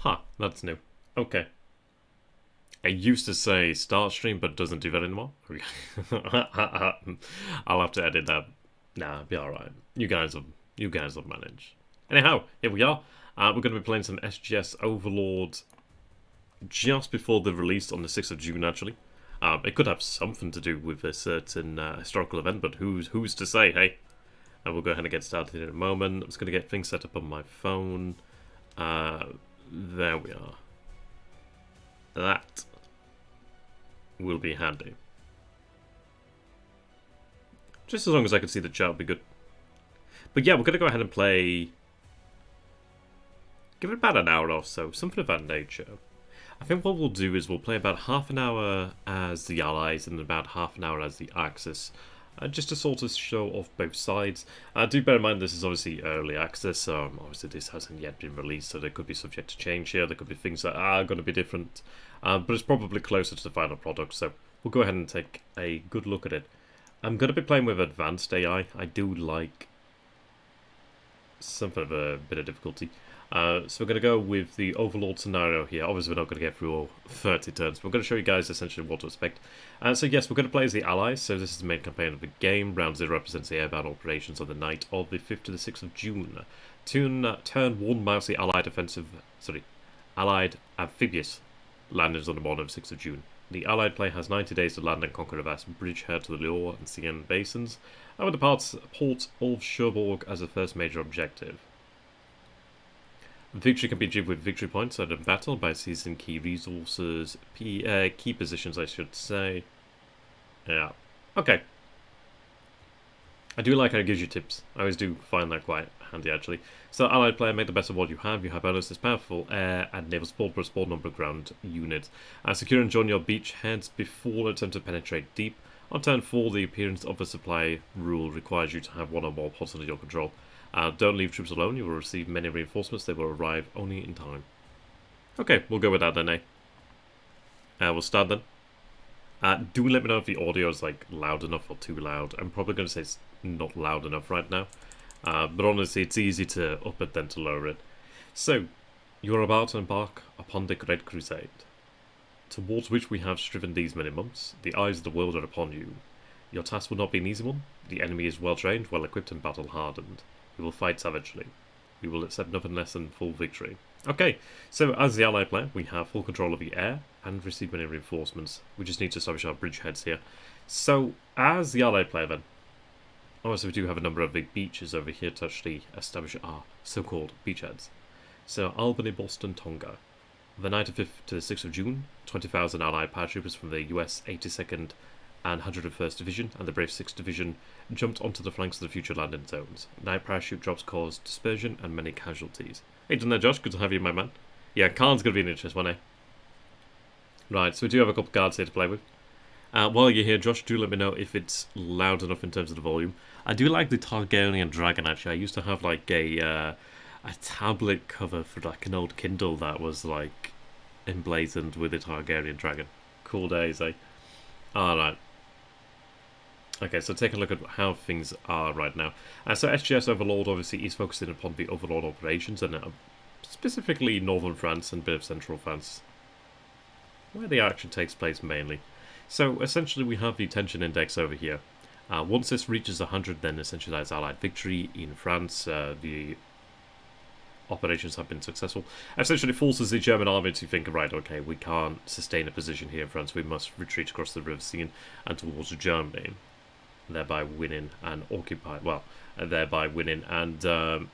Huh, that's new. Okay. It used to say start stream, but it doesn't do that anymore. I'll have to edit that. Nah, be alright. You guys will manage. Anyhow, here we are. We're going to be playing some SGS Overlord just before the release on the 6th of June, actually. It could have something to do with a certain historical event, but who's to say, hey? We'll go ahead and get started in a moment. I'm just going to get things set up on my phone. There we are. That will be handy. Just as long as I can see the chat will be good. But yeah, we're going to go ahead and play... Give it about an hour or so, something of that nature. I think what we'll do is we'll play about half an hour as the Allies and about half an hour as the Axis. Just to sort of show off both sides. Do bear in mind this is obviously early access, so obviously this hasn't yet been released, so there could be subject to change here, there could be things that are going to be different, but it's probably closer to the final product, so we'll go ahead and take a good look at it. I'm going to be playing with advanced AI. I do like something of a bit of difficulty. So we're going to go with the Overlord scenario here. Obviously we're not going to get through all 30 turns. We're going to show you guys essentially what to expect. So yes, we're going to play as the Allies. So this is the main campaign of the game. Round 0 represents the airbound operations on the night of the 5th to the 6th of June. Turn 1 marks the Allied amphibious landings on the morning of 6th of June. The Allied player has 90 days to land and conquer a vast bridgehead to the Loire and Seine basins, and with the port of Cherbourg as the first major objective. Victory can be achieved with victory points at a battle by seizing key resources, key positions I should say. Yeah, okay. I do like how it gives you tips. I always do find that quite handy actually. So Allied player, make the best of what you have. You have bonuses, powerful air and naval support for a small number of ground units. Secure and join your beachheads before attempt to penetrate deep. On turn 4, the appearance of a supply rule requires you to have one or more pods under your control. Don't leave troops alone, you will receive many reinforcements, they will arrive only in time. Okay, we'll go with that then, eh? We'll start then. Do let me know if the audio is like loud enough or too loud. I'm probably going to say it's not loud enough right now. But honestly, it's easy to up it than to lower it. So, you are about to embark upon the Great Crusade, towards which we have striven these many months. The eyes of the world are upon you. Your task will not be an easy one. The enemy is well trained, well equipped and battle hardened. We will fight savagely. We will accept nothing less than full victory. Okay, so as the Allied player, we have full control of the air and receive many reinforcements. We just need to establish our bridgeheads here. So, as the Allied player then, obviously we do have a number of big beaches over here to actually establish our so-called beachheads. So, Albany, Boston, Tonga. The night of 5th to the 6th of June, 20,000 Allied paratroopers from the US 82nd and 101st Division and the Brave 6th Division jumped onto the flanks of the future landing zones. Night parachute drops caused dispersion and many casualties. Hey, done there, Josh? Good to have you, my man. Yeah, Khan's going to be an interesting one, eh? Right, so we do have a couple of cards here to play with. While you're here, Josh, do let me know if it's loud enough in terms of the volume. I do like the Targaryen Dragon, actually. I used to have, like, a tablet cover for, like, an old Kindle that was, like, emblazoned with a Targaryen Dragon. Cool days, eh? Alright. Okay, so take a look at how things are right now. So SGS Overlord obviously is focusing upon the Overlord operations, and specifically northern France and a bit of central France, where the action takes place mainly. So essentially we have the tension index over here. Once this reaches 100, then essentially that's Allied victory in France. The operations have been successful. Essentially forces the German army to think, right, okay, we can't sustain a position here in France, we must retreat across the River Seine and towards Germany, thereby winning and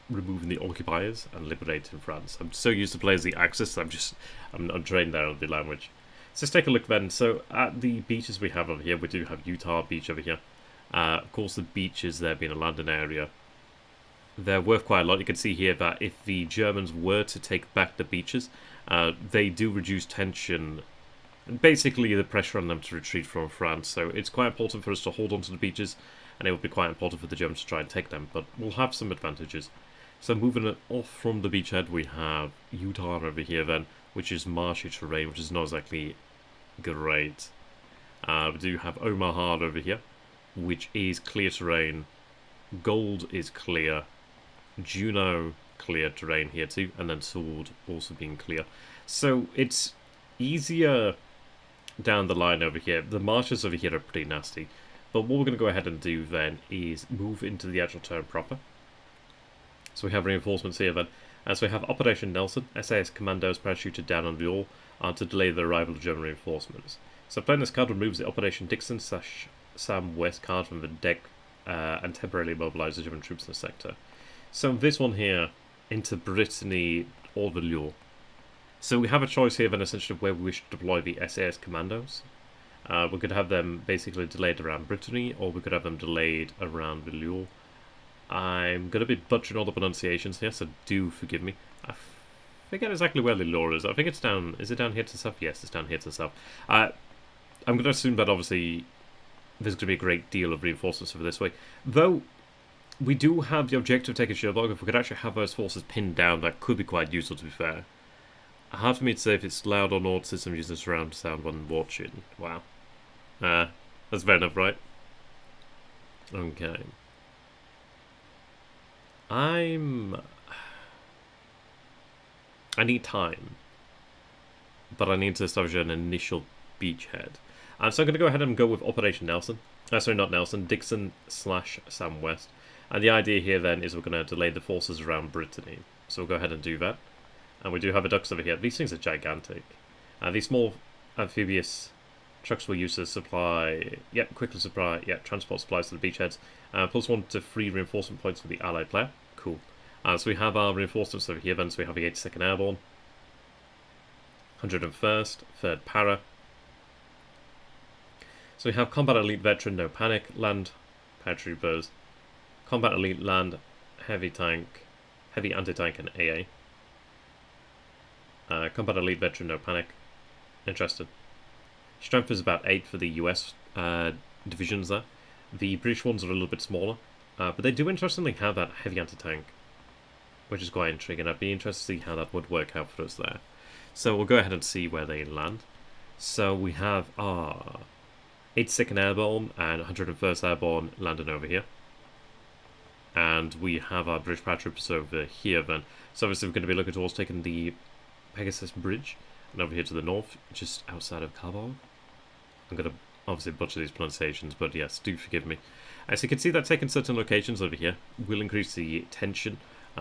removing the occupiers and liberating France. I'm so used to play as the Axis, I'm trained there on the language. So let's take a look then. So at the beaches we have over here, we do have Utah Beach over here. Of course the beaches there being a landing area, they're worth quite a lot. You can see here that if the Germans were to take back the beaches, they do reduce tension and basically the pressure on them to retreat from France. So it's quite important for us to hold on to the beaches, and it will be quite important for the Germans to try and take them, but we'll have some advantages. So moving it off from the beachhead, we have Utah over here then, which is marshy terrain, which is not exactly great. We do have Omaha over here, which is clear terrain. Gold is clear. Juneau clear terrain here too, and then sword also being clear. So it's easier down the line over here. The marshes over here are pretty nasty. But what we're going to go ahead and do then is move into the actual turn proper. So we have reinforcements here then. So we have Operation Nelson, SAS commandos parachuted down on Lure to delay the arrival of German reinforcements. So playing this card removes the Operation Dixon / Sam West card from the deck and temporarily mobilises German troops in the sector. So this one here, into Brittany or the Lure. So we have a choice here then essentially of where we wish to deploy the SAS commandos. We could have them basically delayed around Brittany, or we could have them delayed around the Lure. I'm going to be butchering all the pronunciations here, so do forgive me. I forget exactly where the Lure is. I think it's down... Is it down here to the south? Yes, it's down here to the south. I'm going to assume that obviously there's going to be a great deal of reinforcements over this way. Though, we do have the objective of taking Cherbourg. If we could actually have those forces pinned down, that could be quite useful, to be fair. Hard for me to say if it's loud or not, system uses surround sound when watching. Wow. That's fair enough, right? Okay. I need time. But I need to establish an initial beachhead. And so I'm going to go ahead and go with Operation Nelson. Sorry, not Nelson. Dixon / Sam West. And the idea here then is we're going to delay the forces around Brittany. So we'll go ahead and do that. And we do have a ducks over here. These things are gigantic. These small amphibious trucks will use to supply, quickly supply, transport supplies to the beachheads. +1 to 3 reinforcement points for the allied player. Cool. So we have our reinforcements over here then. So we have the 82nd Airborne, 101st, 3rd Para. So we have Combat Elite Veteran, No Panic, Land Paratroopers, Combat Elite Land, Heavy Tank, Heavy Anti-Tank and AA. Combat Elite Veteran, No Panic. Interested. Strength is about 8 for the US divisions there. The British ones are a little bit smaller, but they do interestingly have that heavy anti-tank, which is quite intriguing. I'd be interested to see how that would work out for us there. So we'll go ahead and see where they land. So we have our 82nd Airborne and 101st Airborne landing over here. And we have our British paratroopers over here then. So obviously we're going to be looking towards taking the Pegasus Bridge, and over here to the north, just outside of Kabul. I'm going to obviously butcher these pronunciations, but yes, do forgive me. As you can see, that taking certain locations over here will increase the tension,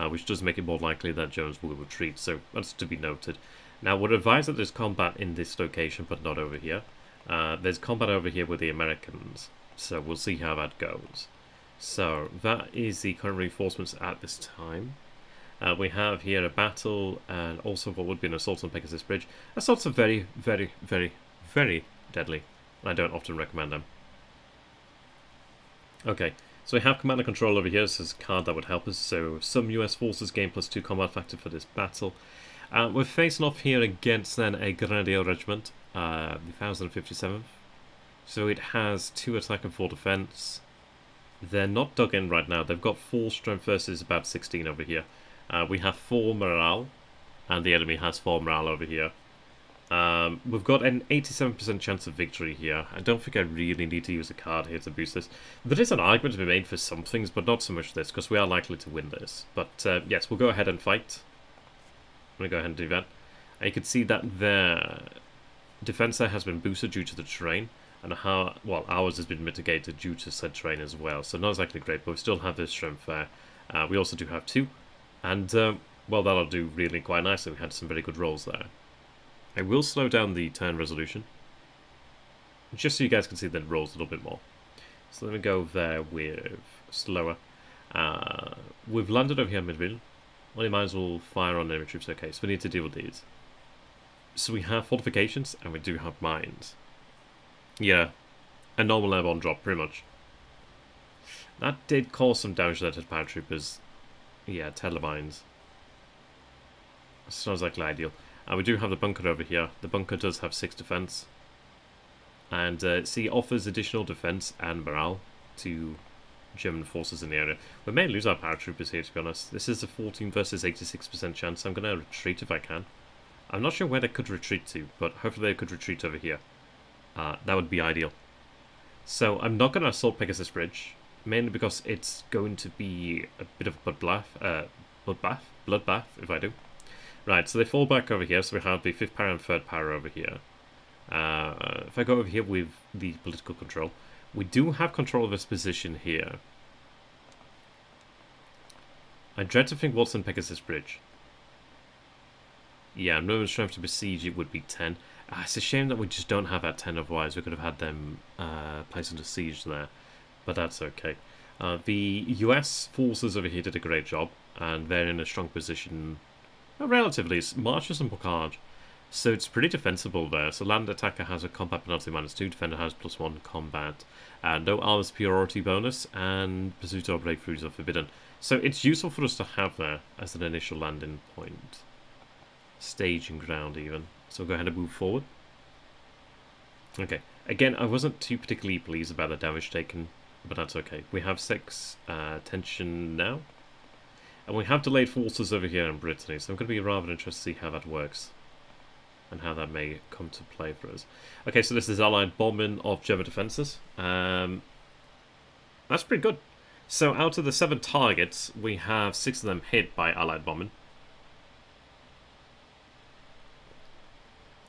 which does make it more likely that Jones will retreat, so that's to be noted. Now, we're advised that there's combat in this location, but not over here. There's combat over here with the Americans, so we'll see how that goes. So, that is the current reinforcements at this time. We have here a battle and also what would be an assault on Pegasus Bridge. Assaults are very, very, very, very deadly. I don't often recommend them. Okay, so we have command and control over here. This is a card that would help us. So some US forces gain +2 combat factor for this battle. We're facing off here against then a Grenadier Regiment, the 1057th. So it has 2 attack and 4 defense. They're not dug in right now. They've got 4 strength versus about 16 over here. We have 4 morale, and the enemy has 4 morale over here. We've got an 87% chance of victory here. I don't think I really need to use a card here to boost this. There is an argument to be made for some things, but not so much this, because we are likely to win this. But yes, we'll go ahead and fight. I'm going to go ahead and do that. And you can see that their defense there has been boosted due to the terrain, and how, well, ours has been mitigated due to said terrain as well. So not exactly great, but we still have this strength there. We also do have 2. And, well, that'll do really quite nicely. We had some very good rolls there. I will slow down the turn resolution, just so you guys can see the rolls a little bit more. So let me go there with slower. We've landed over here in Midville. Only might as well fire on enemy troops. Okay, so we need to deal with these. So we have fortifications, and we do have mines. Yeah, a normal airborne drop, pretty much. That did cause some damage there to the paratroopers. Yeah, telemines. Sounds like ideal. We do have the bunker over here. The bunker does have 6 defense. And see, offers additional defense and morale to German forces in the area. We may lose our paratroopers here, to be honest. This is a 14 versus 86% chance. I'm going to retreat if I can. I'm not sure where they could retreat to, but hopefully they could retreat over here. That would be ideal. So I'm not going to assault Pegasus Bridge, mainly because it's going to be a bit of a Bloodbath, if I do. Right, so they fall back over here, so we have the 5th power and 3rd power over here. If I go over here with the political control, we do have control of this position here. I dread to think what's on Pegasus Bridge. Yeah, minimum strength to besiege it would be 10. It's a shame that we just don't have that 10, otherwise we could have had them placed under siege there. But that's okay. The US forces over here did a great job, and they're in a strong position, relatively. It's Marches and Bocage, so it's pretty defensible there. So land attacker has a combat penalty -2, defender has +1 combat, no armor superiority bonus, and pursuit or breakthroughs are forbidden. So it's useful for us to have there as an initial landing point. Staging ground even. So we'll go ahead and move forward. Okay. Again, I wasn't too particularly pleased about the damage taken, but that's okay. We have 6 tension now. And we have delayed forces over here in Brittany, so I'm going to be rather interested to see how that works. And how that may come to play for us. Okay, so this is Allied bombing of German defences. That's pretty good. So out of the 7 targets, we have 6 of them hit by Allied bombing.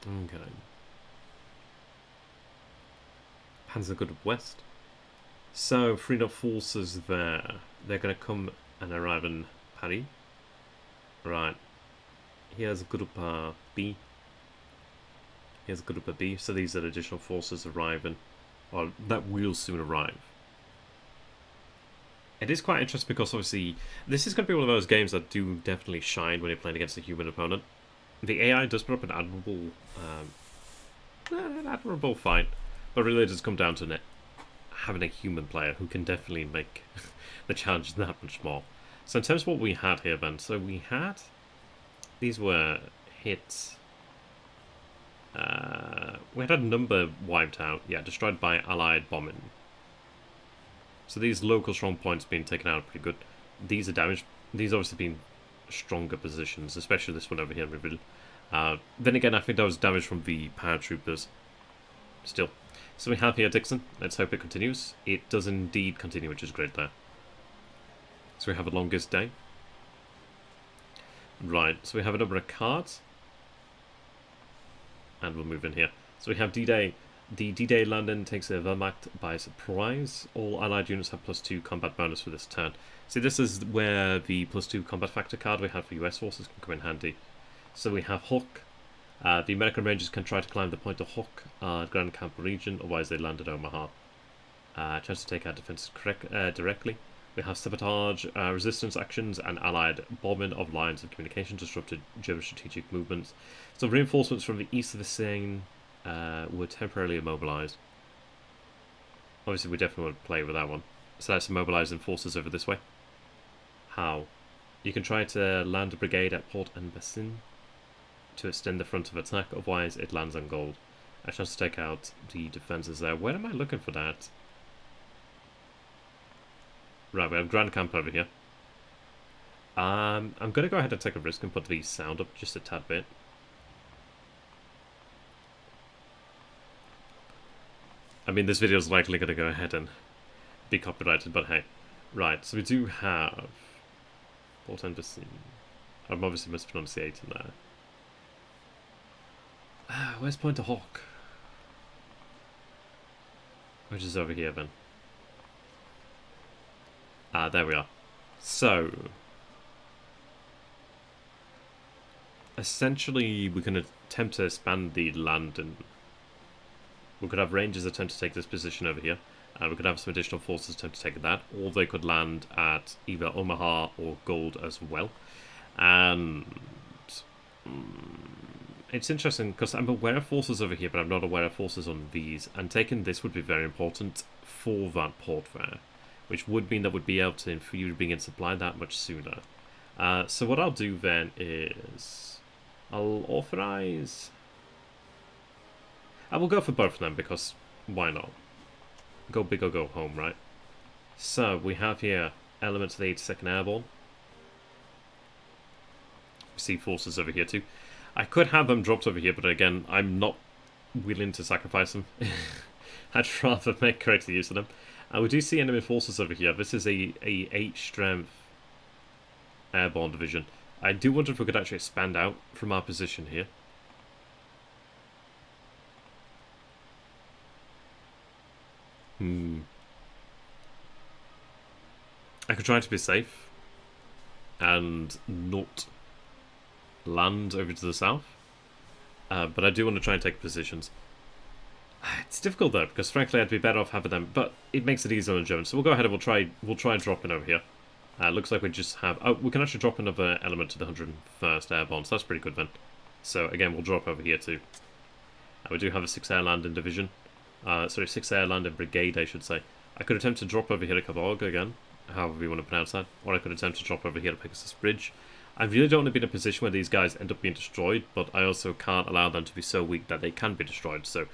Okay. Panzergruppe West. So, 3 forces there. They're going to come and arrive in Paris. Right. Here's Group B. Here's Group B. So these are additional forces arriving. Or that will soon arrive. It is quite interesting because obviously this is going to be one of those games that do definitely shine when you're playing against a human opponent. The AI does put up an admirable fight, but really it does come down to having a human player who can definitely make the challenge that much more. So in terms of what we had here then, so we had, these were hits, we had a number wiped out, yeah, destroyed by Allied bombing. So these local strong points being taken out are pretty good. These are damaged, these obviously been stronger positions, especially this one over here in Reveal. Then again, I think that was damage from the paratroopers. Still. So we have here Dixon. Let's hope it continues. It does indeed continue, which is great there. So we have a longest day. Right, so we have a number of cards. And we'll move in here. So we have D-Day. The D-Day landing takes the Wehrmacht by surprise. All allied units have +2 combat bonus for this turn. See, this is where the +2 combat factor card we have for US forces can come in handy. So we have Hook. The American Rangers can try to climb the point of Hook, Grand Camp region, otherwise they land at Omaha. Chance to take out defenses directly. We have Sabotage, resistance actions, and Allied bombing of lines of communication disrupted German strategic movements. So reinforcements from the east of the Seine were temporarily immobilized. Obviously we definitely want to play with that one. So that's immobilizing forces over this way. How? You can try to land a brigade at Port and Bassin to extend the front of attack, otherwise it lands on gold. A chance to take out the defences there. Where am I looking for that? Right, we have Grand Camp over here. I'm going to go ahead and take a risk and put the sound up just a tad bit. I mean, this video is likely going to go ahead and be copyrighted, but hey. Right, so we do have Port and Bassin. I'm obviously mispronunciating there. Where's Point of Hawk? Which is over here then. There we are. So, essentially we can attempt to expand the land, and we could have Rangers attempt to take this position over here. We could have some additional forces attempt to take that, or they could land at either Omaha or Gold as well. And it's interesting because I'm aware of forces over here, but I'm not aware of forces on these. And taking this would be very important for that port there, which would mean that we'd be able to bring in supply that much sooner. So what I'll do then is I'll authorize. I will go for both of them because why not? Go big or go home, right? So we have here elements of the 82nd Airborne. We see forces over here too. I could have them dropped over here, but again, I'm not willing to sacrifice them. I'd rather make correct use of them. We do see enemy forces over here. This is a 8 strength airborne division. I do wonder if we could actually expand out from our position here. I could try to be safe and not land over to the south. But I do want to try and take positions. It's difficult though, because frankly I'd be better off having them, but it makes it easier on the Germans. So we'll go ahead and we'll try and drop in over here. Looks like we just have... Oh, we can actually drop another element to the 101st Airborne, so that's pretty good then. So again, we'll drop over here too. We do have a 6 Air Landing Division. Sorry, 6 Air Landing Brigade, I should say. I could attempt to drop over here to Cavalga again, however you want to pronounce that. Or I could attempt to drop over here to Pegasus Bridge. I really don't want to be in a position where these guys end up being destroyed, but I also can't allow them to be so weak that they can be destroyed. So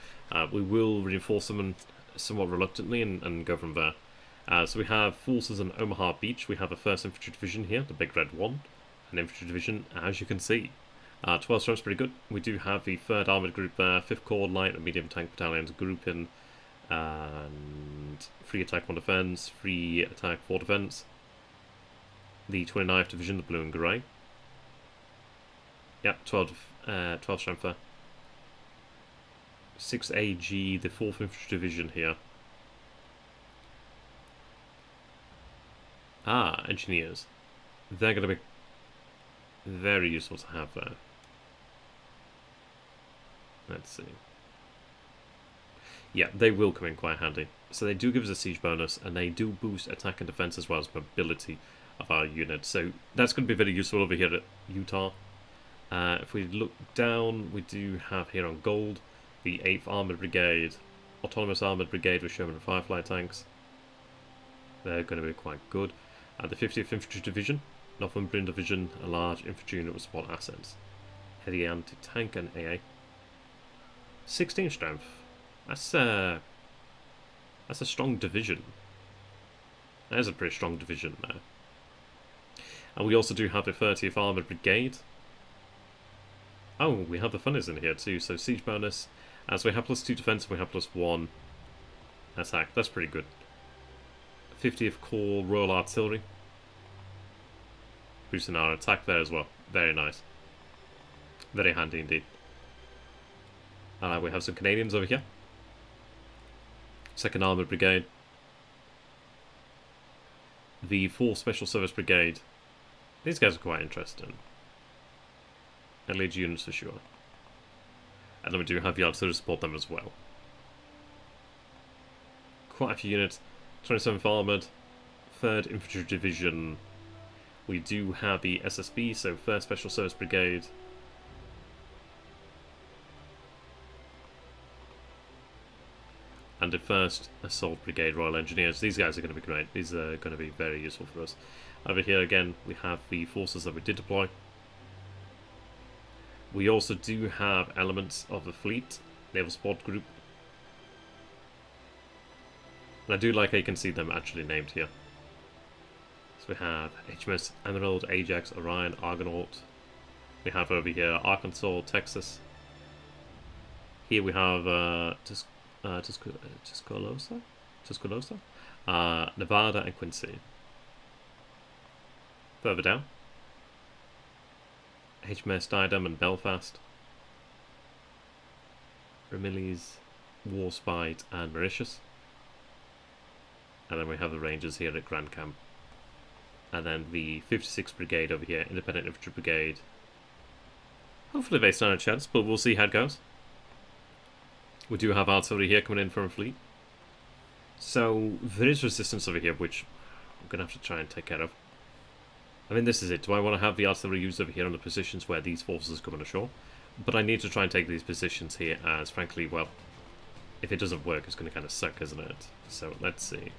we will reinforce them somewhat reluctantly and go from there. So we have forces on Omaha Beach. We have a 1st Infantry Division here, the Big Red 1. An Infantry Division, as you can see. 12 strength's pretty good. We do have the 3rd Armoured Group there, 5th Corps Light and Medium Tank Battalions group in, and 3 Attack 1 Defence, 3 Attack 4 Defence. The 29th Division, the Blue and Grey. Yep, 12 strength there. 6 AG, the 4th Infantry Division here. Engineers. They're going to be very useful to have there. Let's see. Yeah, they will come in quite handy. So they do give us a siege bonus, and they do boost attack and defense as well as mobility of our unit. So that's going to be very useful over here at Utah. If we look down, we do have here on gold the 8th Armoured Brigade, Autonomous Armoured Brigade with Sherman and Firefly tanks. They're going to be quite good. The 50th Infantry Division, Northumbrian Division, a large infantry unit with support assets. Heavy anti-tank and AA. 16 strength. That's a strong division. That is a pretty strong division there. And we also do have the 30th Armoured Brigade. Oh, we have the Funners in here too, so siege bonus. So we have +2 defense and we have +1 attack. That's pretty good. 50th Corps Royal Artillery. Boosting our attack there as well. Very nice. Very handy indeed. We have some Canadians over here. 2nd Armoured Brigade. The 4th Special Service Brigade. These guys are quite interesting. Elite units for sure. And then we do have the artillery to support them as well. Quite a few units. 27th Armoured, 3rd Infantry Division. We do have the SSB, so 1st Special Service Brigade. And the 1st Assault Brigade Royal Engineers. These guys are going to be great. These are going to be very useful for us. Over here again, we have the forces that we did deploy. We also do have elements of the fleet, naval support group. And I do like how you can see them actually named here. So we have HMS Emerald, Ajax, Orion, Argonaut. We have over here Arkansas, Texas. Here we have Tuscaloosa, Nevada, and Quincy. Further down, HMS Diadem and Belfast, Ramillies, Warspite, and Mauritius. And then we have the Rangers here at Grand Camp. And then the 56th Brigade over here, Independent Infantry Brigade. Hopefully they stand a chance, but we'll see how it goes. We do have artillery here coming in from a fleet. So there is resistance over here, which I'm going to have to try and take care of. I mean, this is it. Do I want to have the artillery used over here on the positions where these forces come on ashore? But I need to try and take these positions here as, frankly, well, if it doesn't work, it's going to kind of suck, isn't it? So let's see.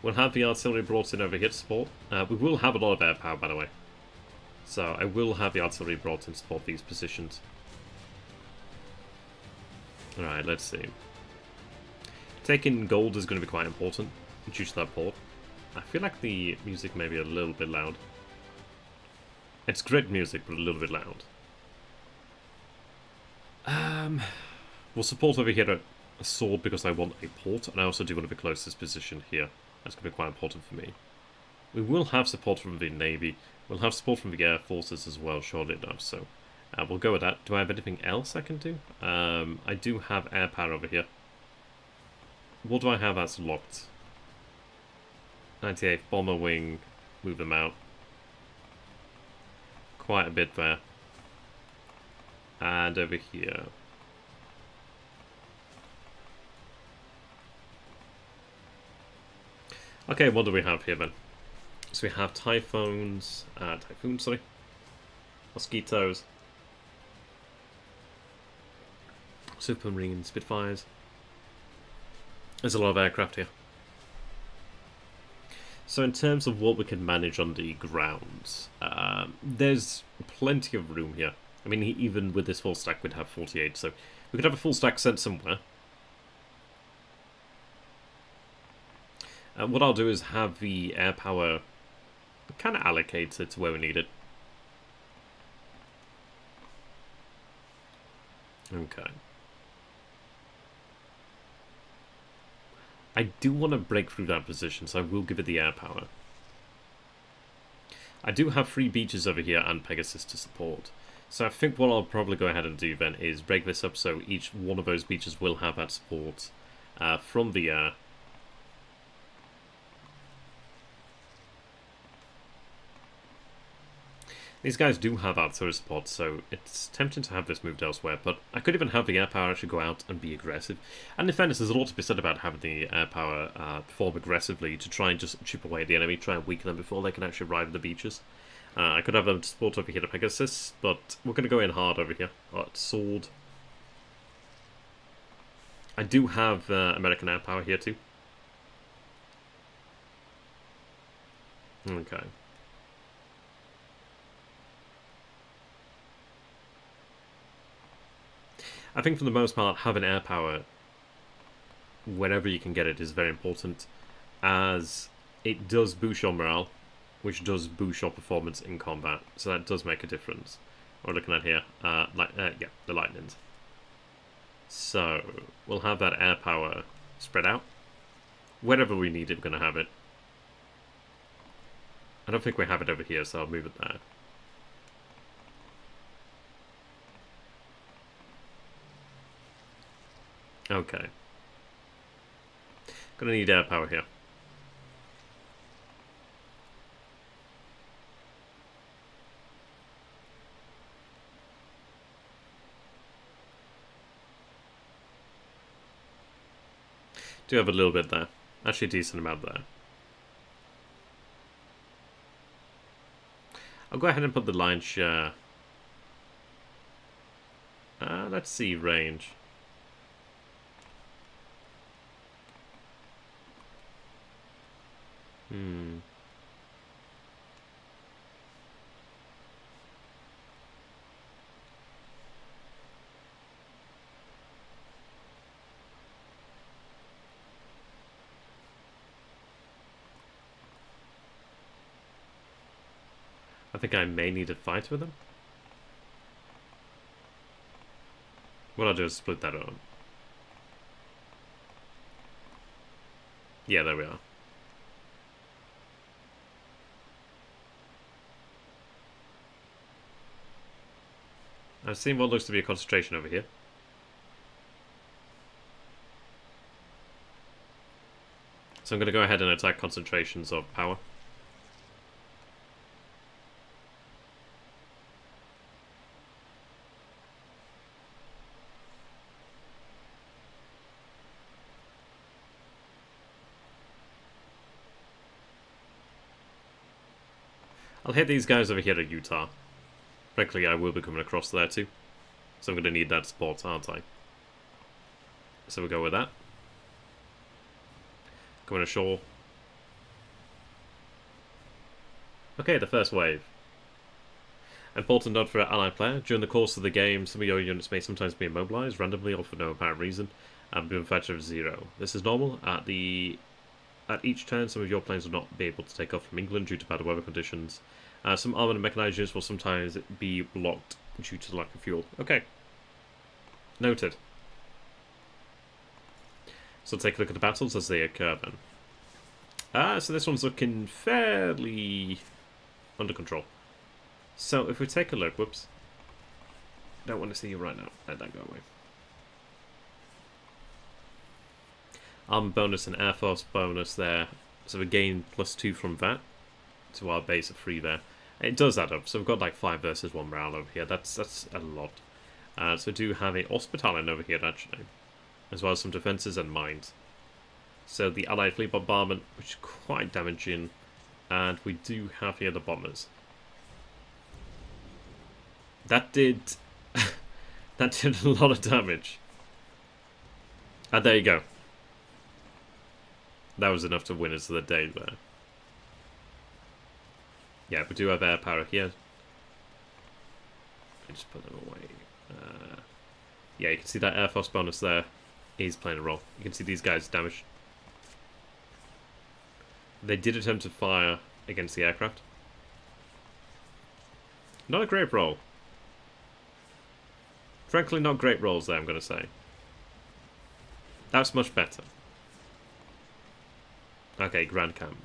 We'll have the artillery brought in over here to support. We will have a lot of air power, by the way. So I will have the artillery brought in to support these positions. Alright, let's see. Taking gold is going to be quite important due to that port. I feel like the music may be a little bit loud. It's great music, but a little bit loud. We'll support over here a sword because I want a port, and I also do want to be close to this position here. That's going to be quite important for me. We will have support from the Navy. We'll have support from the Air Forces as well, surely enough, so we'll go with that. Do I have anything else I can do? I do have air power over here. What do I have that's locked? 98th Bomber Wing. Move them out. Quite a bit there. And over here. Okay, what do we have here then? So we have Typhoons, Mosquitoes, Supermarine Spitfires. There's a lot of aircraft here. So in terms of what we can manage on the ground, there's plenty of room here. I mean, even with this full stack, we'd have 48, so we could have a full stack sent somewhere. What I'll do is have the air power kind of allocated to where we need it. Okay. I do want to break through that position, so I will give it the air power. I do have 3 beaches over here and Pegasus to support. So I think what I'll probably go ahead and do then is break this up so each one of those beaches will have that support from the air. These guys do have artillery support, so it's tempting to have this moved elsewhere, but I could even have the air power actually go out and be aggressive. And in fairness, there's a lot to be said about having the air power perform aggressively to try and just chip away at the enemy, try and weaken them before they can actually arrive at the beaches. I could have them support over here to Pegasus, but we're going to go in hard over here. Sword. I do have American air power here too. Okay. I think for the most part, having air power wherever you can get it is very important, as it does boost your morale, which does boost your performance in combat, so that does make a difference. What we're looking at here, yeah, the lightnings. So, we'll have that air power spread out. Wherever we need it, we're going to have it. I don't think we have it over here, so I'll move it there. Okay. Gonna need air power here. Do have a little bit there. Actually a decent amount there. I'll go ahead and put the lion's share. Let's see, range. I think I may need to fight with them. What I'll do is split that up. Yeah, there we are. I've seen what looks to be a concentration over here. So I'm going to go ahead and attack concentrations of power. I'll hit these guys over here at Utah. Frankly, I will be coming across there too. So I'm going to need that support, aren't I? So we'll go with that. Coming ashore. Okay, the first wave. Important note for an allied player. During the course of the game, some of your units may sometimes be immobilized randomly or for no apparent reason, and be factor of 0. This is normal. At each turn, some of your planes will not be able to take off from England due to bad weather conditions. Some armored and mechanized units will sometimes be blocked due to lack of fuel. Okay. Noted. So take a look at the battles as they occur then. So this one's looking fairly under control. So if we take a look, whoops. Don't want to see you right now. Let that go away. Armor bonus and Air Force bonus there. So we gain +2 from that to our base of 3 there. It does add up. So we've got like 5 versus 1 morale over here. That's a lot. So we do have a Hospitalian over here actually, as well as some defences and mines. So the Allied Fleet Bombardment, which is quite damaging, and we do have here the bombers. That did that did a lot of damage. And there you go. That was enough to win us the day there. Yeah, we do have air power here. I just put them away. Yeah, you can see that Air Force bonus there is playing a role. You can see these guys damaged. They did attempt to fire against the aircraft. Not a great roll. Frankly, not great rolls there, I'm going to say. That's much better. Okay, Grand Camp.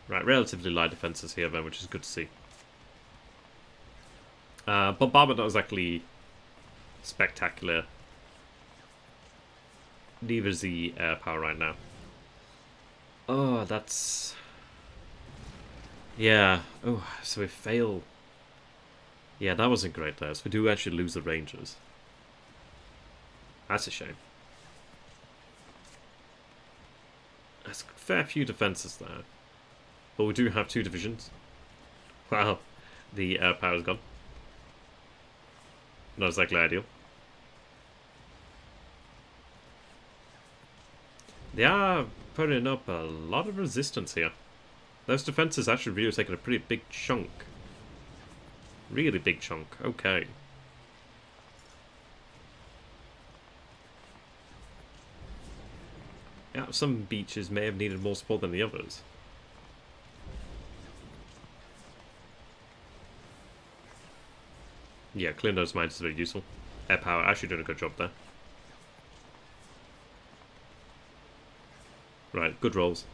Right, relatively light defences here then, which is good to see. Bombardment not exactly spectacular. Neither is the air power right now. Oh, that's... Yeah. Oh, so we fail. Yeah, that wasn't great there. So we do actually lose the Rangers. That's a shame. There's a fair few defences there. But we do have 2 divisions. Wow. The air power's gone. Not exactly ideal. They are putting up a lot of resistance here. Those defences actually really taking a pretty big chunk. Really big chunk. Okay. Yeah, some beaches may have needed more support than the others. Yeah, clearing those mines is very useful. Air power actually doing a good job there. Right, good rolls.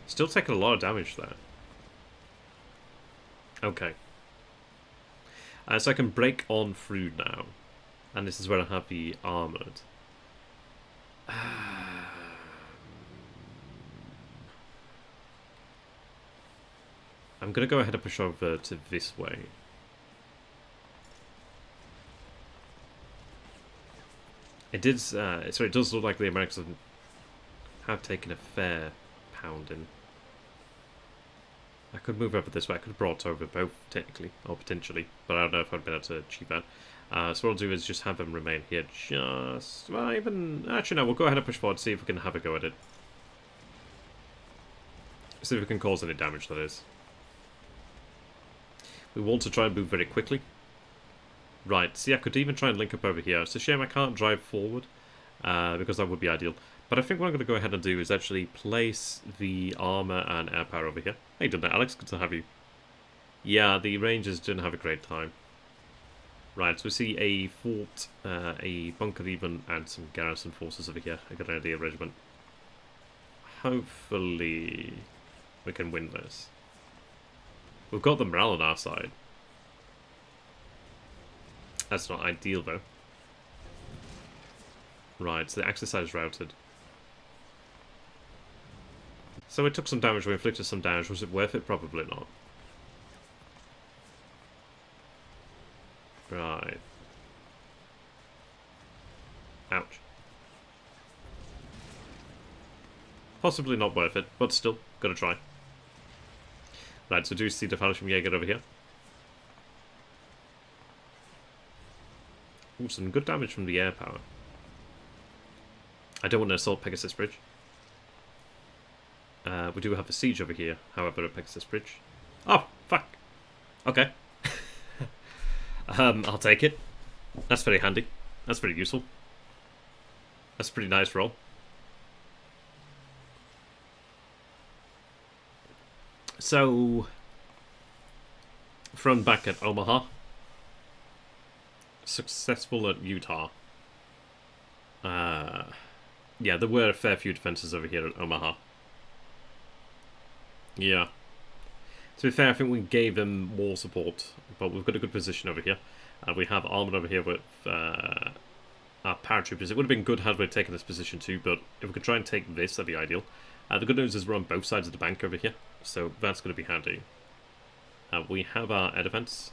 Still taking a lot of damage there. Okay. So I can break on through now. And this is where I have the armoured. I'm going to go ahead and push over to this way. It did, so it does look like the Americans have taken a fair pounding. I could move over this way. I could have brought over both, technically, or potentially, but I don't know if I'd been able to achieve that. So what I'll do is just have them remain here just... Well, even... Actually, no, we'll go ahead and push forward, see if we can have a go at it. See if we can cause any damage, that is. We want to try and move very quickly. Right, see, I could even try and link up over here. It's a shame I can't drive forward, because that would be ideal. But I think what I'm going to go ahead and do is actually place the armor and air power over here. Hey, done that, Alex. Good to have you. Yeah, the Rangers didn't have a great time. Right, so we see a fort, a bunker even, and some garrison forces over here. I got an idea, regiment. Hopefully we can win this. We've got the morale on our side. That's not ideal, though. Right, so the Axis side is routed. So we took some damage, we inflicted some damage. Was it worth it? Probably not. Right. Ouch. Possibly not worth it, but still, gotta try. Right, so do see the Fallschirmjäger over here. Ooh, some good damage from the air power. I don't want to assault Pegasus Bridge. We do have a siege over here, however, at Pegasus Bridge. Oh, fuck. Okay. I'll take it. That's very handy. That's very useful. That's a pretty nice roll. So, from back at Omaha. Successful at Utah. Yeah, there were a fair few defences over here at Omaha. Yeah. To be fair, I think we gave them more support, but we've got a good position over here. We have armor over here with our paratroopers. It would have been good had we taken this position too, but if we could try and take this, that'd be ideal. The good news is we're on both sides of the bank over here, so that's going to be handy. We have our air defense.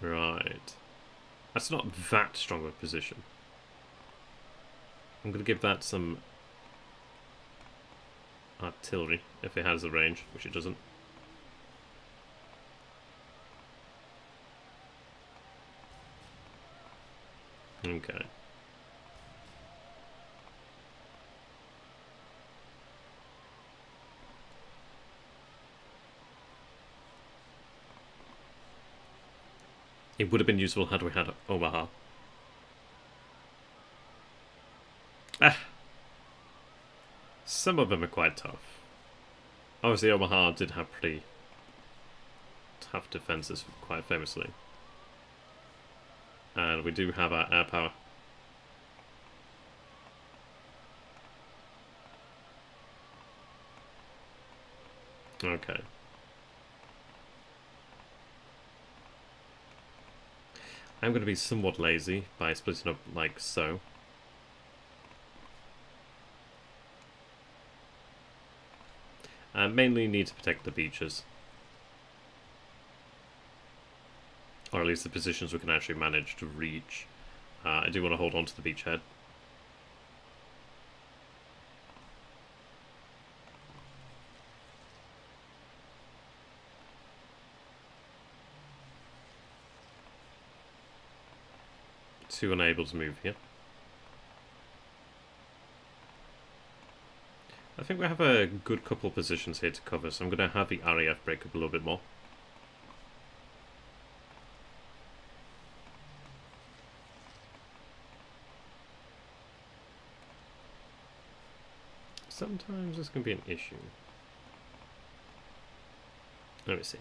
Right. That's not that strong of a position. I'm going to give that some artillery, if it has the range, which it doesn't. Okay. It would have been useful had we had Omaha. Some of them are quite tough. Obviously, Omaha did have pretty tough defenses, quite famously. And we do have our air power. Okay. I'm going to be somewhat lazy by splitting up like so. Mainly need to protect the beaches. Or at least the positions we can actually manage to reach. I do want to hold on to the beachhead. Too unable to move here. I think we have a good couple positions here to cover, so I'm going to have the RAF break up a little bit more. Sometimes this can be an issue. Let me see.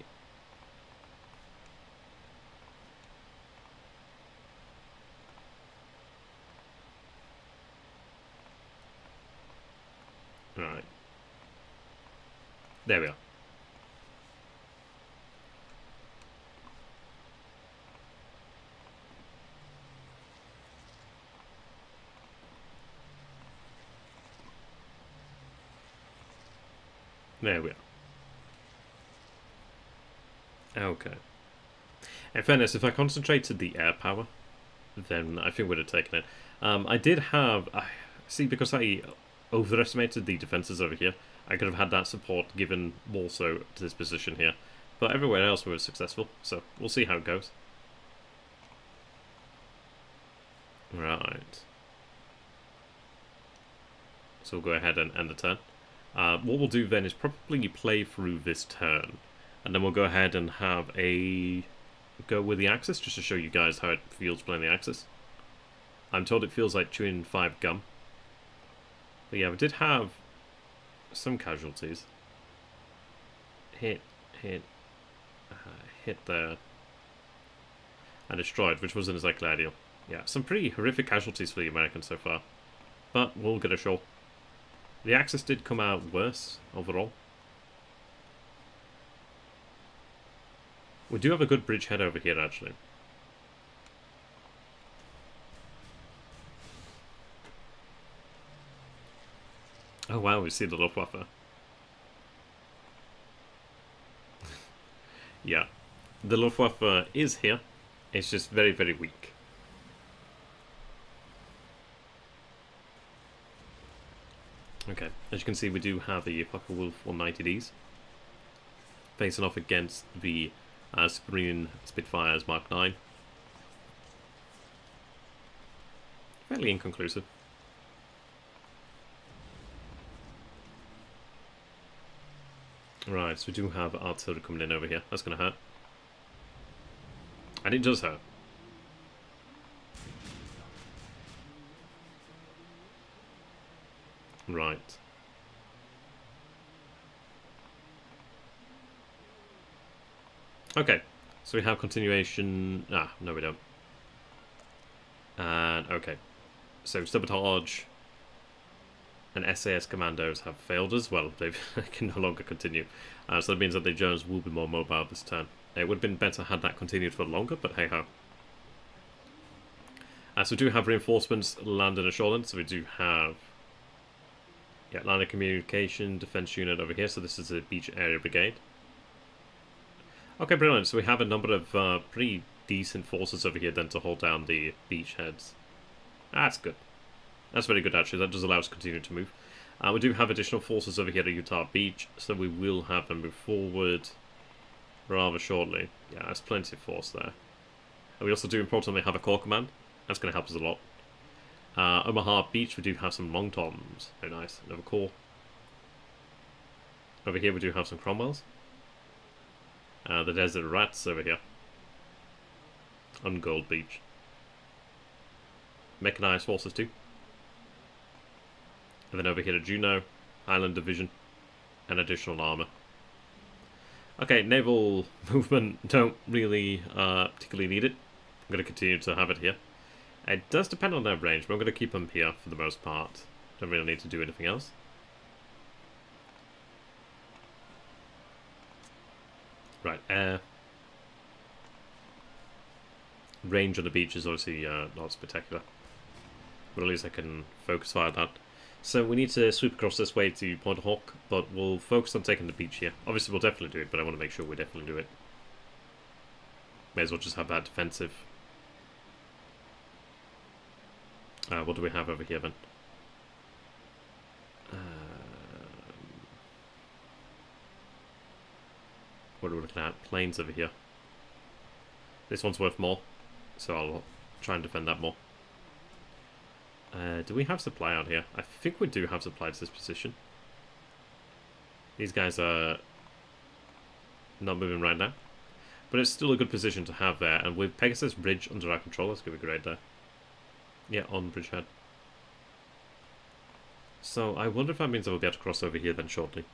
Right. There we are. There we are. Okay. In fairness, if I concentrated the air power, then I think we'd have taken it. I did have... see, because I overestimated the defences over here, I could have had that support given more so to this position here. But everywhere else we were successful, so we'll see how it goes. Right. So we'll go ahead and end the turn. What we'll do then is probably play through this turn, and then we'll go ahead and have a go with the Axis, just to show you guys how it feels playing the Axis. I'm told it feels like chewing 5 gum. But yeah, we did have some casualties. Hit there. And destroyed, which wasn't exactly ideal. Yeah, some pretty horrific casualties for the Americans so far. But we'll get ashore. The Axis did come out worse, overall. We do have a good bridgehead over here, actually. Oh wow, we see the Luftwaffe. Yeah. The Luftwaffe is here. It's just very, very weak. Okay, as you can see, we do have the Focke-Wulf 190Ds facing off against the Submarine Spitfires Mark 9. Fairly inconclusive. Right, so we do have artillery coming in over here. That's going to hurt. And it does hurt. Right. Okay, so we have continuation... no we don't. And, okay. So, sabotage and SAS commandos have failed as well. They can no longer continue. So that means that the Germans will be more mobile this turn. It would have been better had that continued for longer, but hey-ho. So we do have reinforcements land and shoreline. So we do have land and communication defense unit over here. So this is a beach area brigade. Okay, brilliant. So we have a number of pretty decent forces over here then to hold down the beachheads. That's good. That's very good, actually. That does allow us to continue to move. We do have additional forces over here at Utah Beach, so we will have them move forward rather shortly. Yeah, there's plenty of force there. And we also do importantly have a core command. That's going to help us a lot. Omaha Beach, we do have some long toms. Very nice. Another core. Over here we do have some Cromwells. The Desert Rats over here. On Gold Beach. Mechanized forces too. And then over here to Juneau, Island Division, and additional armor. Okay, naval movement, don't really particularly need it. I'm going to continue to have it here. It does depend on their range, but I'm going to keep them here for the most part. Don't really need to do anything else. Right, air. Range on the beach is obviously not spectacular. But at least I can focus fire that. So we need to sweep across this way to Point Hawk, but we'll focus on taking the beach here. Obviously we'll definitely do it, but I want to make sure we definitely do it. May as well just have that defensive. What do we have over here then? What are we looking at? Planes over here. This one's worth more, so I'll try and defend that more. Do we have supply out here? I think we do have supply to this position. These guys are not moving right now. But it's still a good position to have there. And with Pegasus Bridge under our control, that's going to be great there. Yeah, on Bridgehead. So I wonder if that means I will be able to cross over here then shortly.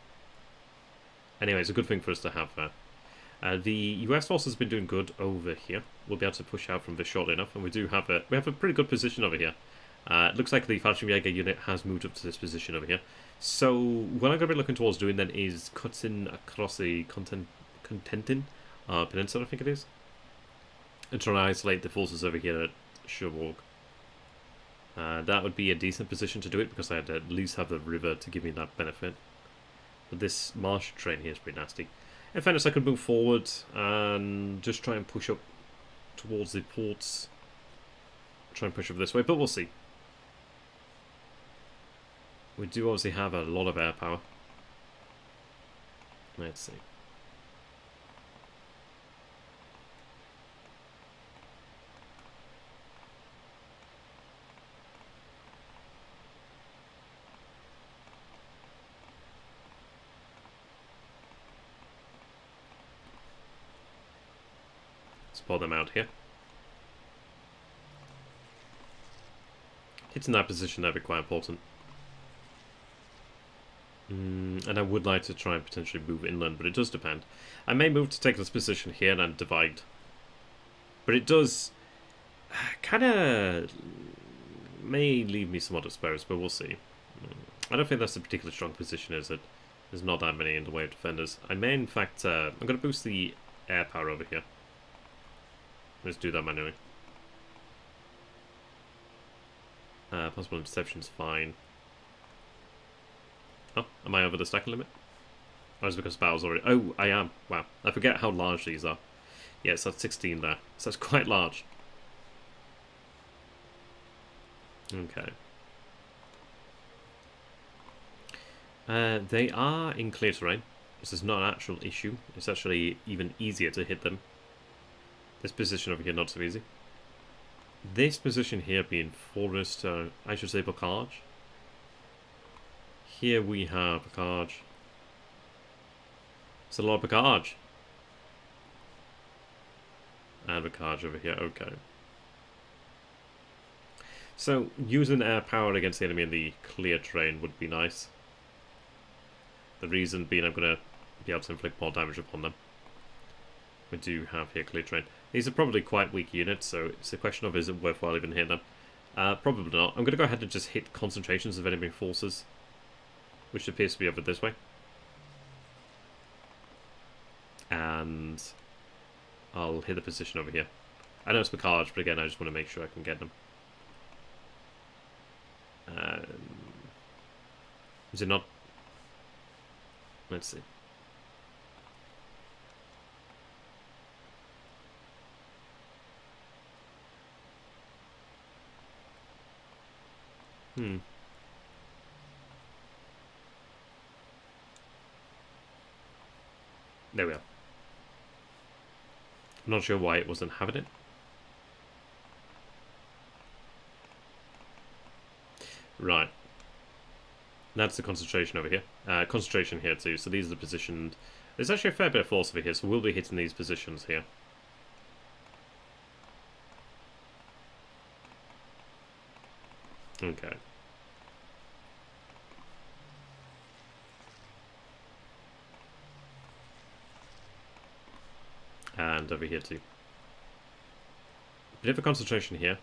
Anyway, it's a good thing for us to have there. The US force has been doing good over here. We'll be able to push out from this shortly enough. And we do have a pretty good position over here. It looks like the Fallschirmjäger unit has moved up to this position over here. So what I'm going to be looking towards doing then is cutting across the Contentin Peninsula, I think it is. And trying to isolate the forces over here at Cherbourg. That would be a decent position to do it because I'd at least have the river to give me that benefit. But this marsh train here is pretty nasty. In fairness, I could move forward and just try and push up towards the ports. Try and push up this way, but we'll see. We do obviously have a lot of air power. Let's see. Let's pull them out here. Hitting that position there would be quite important. And I would like to try and potentially move inland, but it does depend. I may move to take this position here and divide. But it does kind of may leave me somewhat exposed, but we'll see. I don't think that's a particularly strong position, is it? There's not that many in the way of defenders. I may, in fact, I'm going to boost the air power over here. Let's do that manually. Possible interception is fine. Oh, am I over the stacking limit? Or is it because battle's already... Oh, I am. Wow. I forget how large these are. Yes, that's 16 there. So that's quite large. Okay. They are in clear terrain. This is not an actual issue. It's actually even easier to hit them. This position over here, not so easy. This position here being forest, I should say Bocage. Here we have Bocage. It's a lot of Bocage. And Bocage over here, okay. So, using air power against the enemy in the clear terrain would be nice. The reason being I'm going to be able to inflict more damage upon them. We do have here clear terrain. These are probably quite weak units, so it's a question of is it worthwhile even hitting them. Probably not. I'm going to go ahead and just hit concentrations of enemy forces, which appears to be over this way. And I'll hit the position over here. I know it's Picard, but again, I just want to make sure I can get them. Is it not? Let's see. There we are. I'm not sure why it wasn't having it. Right. That's the concentration over here. Concentration here too, so these are positioned. There's actually a fair bit of force over here, so we'll be hitting these positions here. Okay. And over here too. Bit of a concentration here,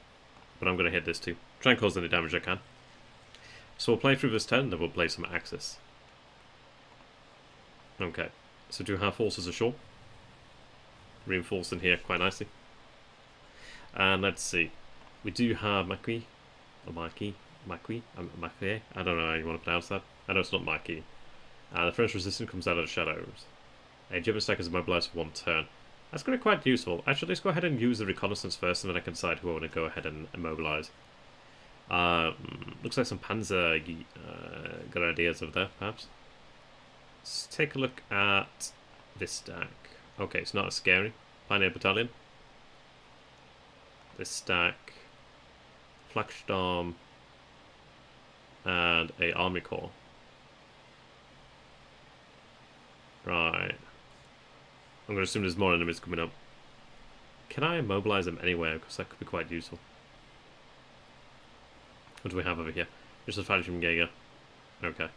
but I'm going to hit this too. Try and cause any damage I can. So we'll play through this turn, then we'll play some Axis. Okay, so do have forces ashore. Reinforced in here quite nicely. And let's see. We do have Macquis, or Macquis, I don't know how you want to pronounce that. I know it's not Macquis. The French resistance comes out of the shadows. A German stack is immobilized for 1 turn. That's going to be quite useful. Actually, let's go ahead and use the reconnaissance first, and then I can decide who I want to go ahead and immobilize. Looks like some Panzer Grenadiers over there, perhaps. Let's take a look at this stack. Okay, it's not as scary. Pioneer Battalion. This stack. Flakstorm. And a Army Corps. Right. I'm going to assume there's more enemies coming up. Can I immobilize them anywhere? Because that could be quite useful. What do we have over here? Just a fighter from Jaeger. Okay.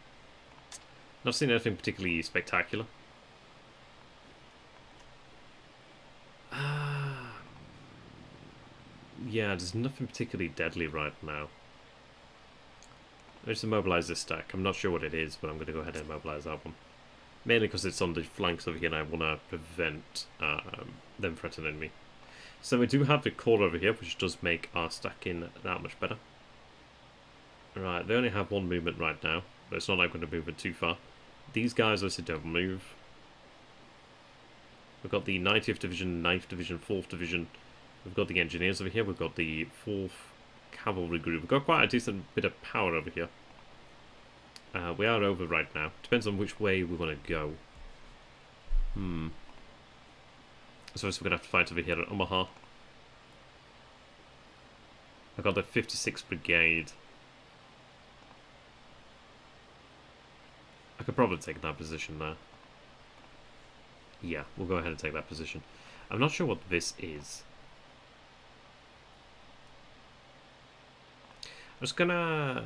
Not seen anything particularly spectacular. Yeah, there's nothing particularly deadly right now. Let's immobilize this stack. I'm not sure what it is, but I'm going to go ahead and immobilize that one. Mainly because it's on the flanks over here and I want to prevent them threatening me. So we do have the core over here, which does make our stacking that much better. Right, they only have 1 movement right now, but it's not like I'm going to move it too far. These guys obviously don't move. We've got the 90th Division, 9th Division, 4th Division. We've got the engineers over here. We've got the 4th Cavalry Group. We've got quite a decent bit of power over here. We are over right now. Depends on which way we want to go. So we're going to have to fight over here at Omaha. I've got the 56th Brigade. I could probably take that position there. Yeah, we'll go ahead and take that position. I'm not sure what this is. I'm just gonna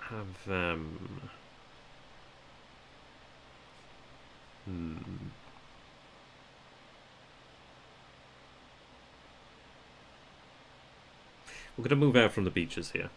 have them. We're gonna move out from the beaches here.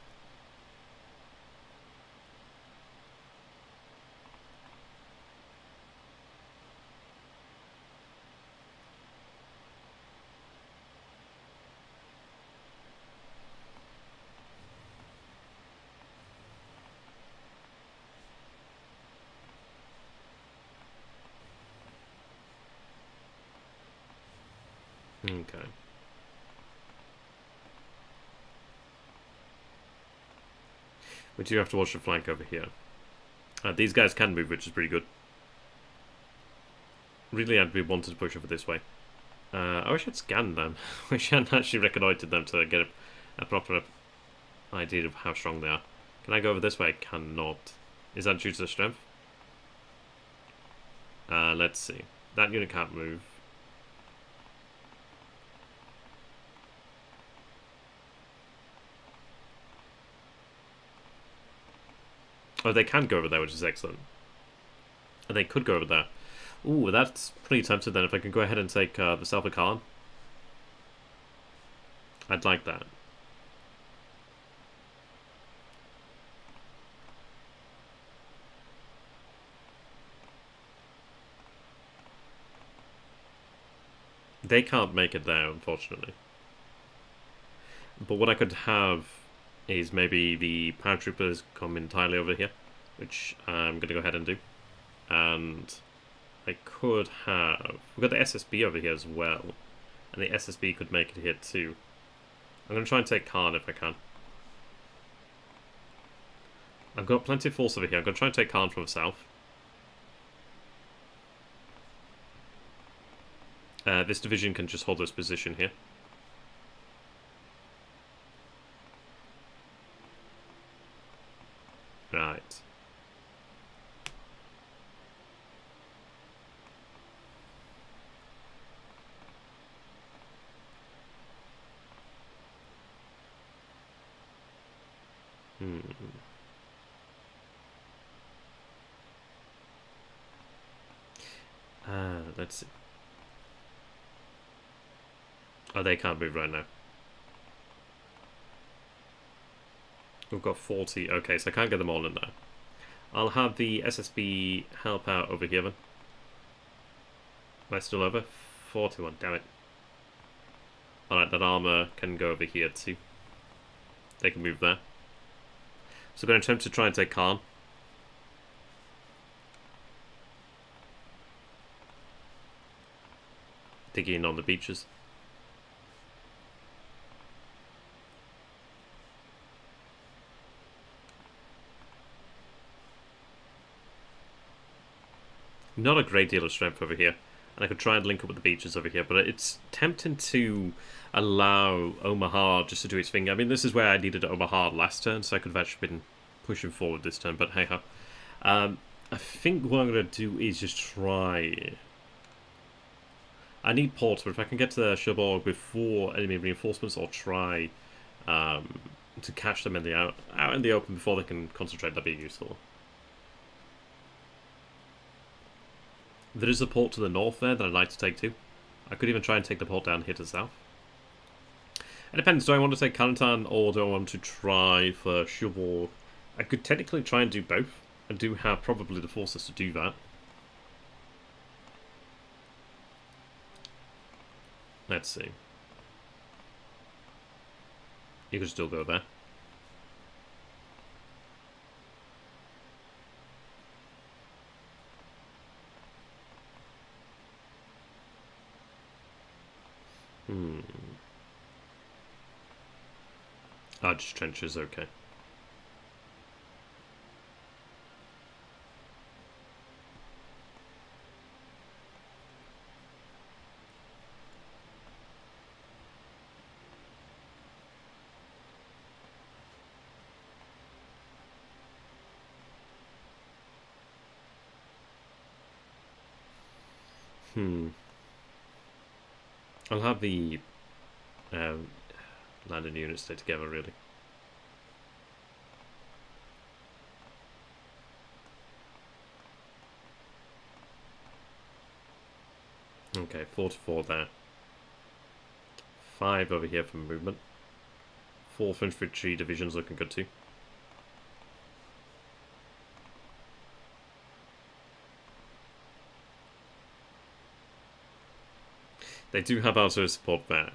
Okay. We do have to watch the flank over here. These guys can move, which is pretty good. Really, I'd be wanted to push over this way. I wish I'd scanned them. I wish I'd actually reconnoitered them to get a proper idea of how strong they are. Can I go over this way? I cannot. Is that due to the strength? Let's see. That unit can't move. Oh, they can go over there, which is excellent. And they could go over there. Ooh, that's pretty tempting then. If I can go ahead and take the Salva Khan. I'd like that. They can't make it there, unfortunately. But what I could have is maybe the paratroopers come entirely over here, which I'm going to go ahead and do. And I could have... We've got the SSB over here as well. And the SSB could make it here too. I'm going to try and take Khan if I can. I've got plenty of force over here. I'm going to try and take Khan from the south. This division can just hold this position here. Right. Let's see. Oh, they can't move right now. We've got 40. Okay, so I can't get them all in there. I'll have the SSB help out over here then. Am I still over? 41, damn it. Alright, that armor can go over here too. They can move there. So I'm going to attempt to try and take Khan. Digging in on the beaches. Not a great deal of strength over here. And I could try and link up with the beaches over here, but it's tempting to allow Omaha just to do its thing. I mean, this is where I needed Omaha last turn, so I could have actually been pushing forward this turn, but hey-ho. I think what I'm going to do is just try... I need ports, but if I can get to Cherbourg before enemy reinforcements, I'll try to catch them in the out in the open before they can concentrate. That'd be useful. There is a port to the north there that I'd like to take too. I could even try and take the port down here to the south. It depends. Do I want to take Calentan or do I want to try for Cherbourg? I could technically try and do both. I do have probably the forces to do that. Let's see. You could still go there. Arch trenches, okay. I'll have the landing units stay together, really. Okay, 4 there. 5 over here for movement. 4th Infantry Division's looking good too. They do have artillery support there.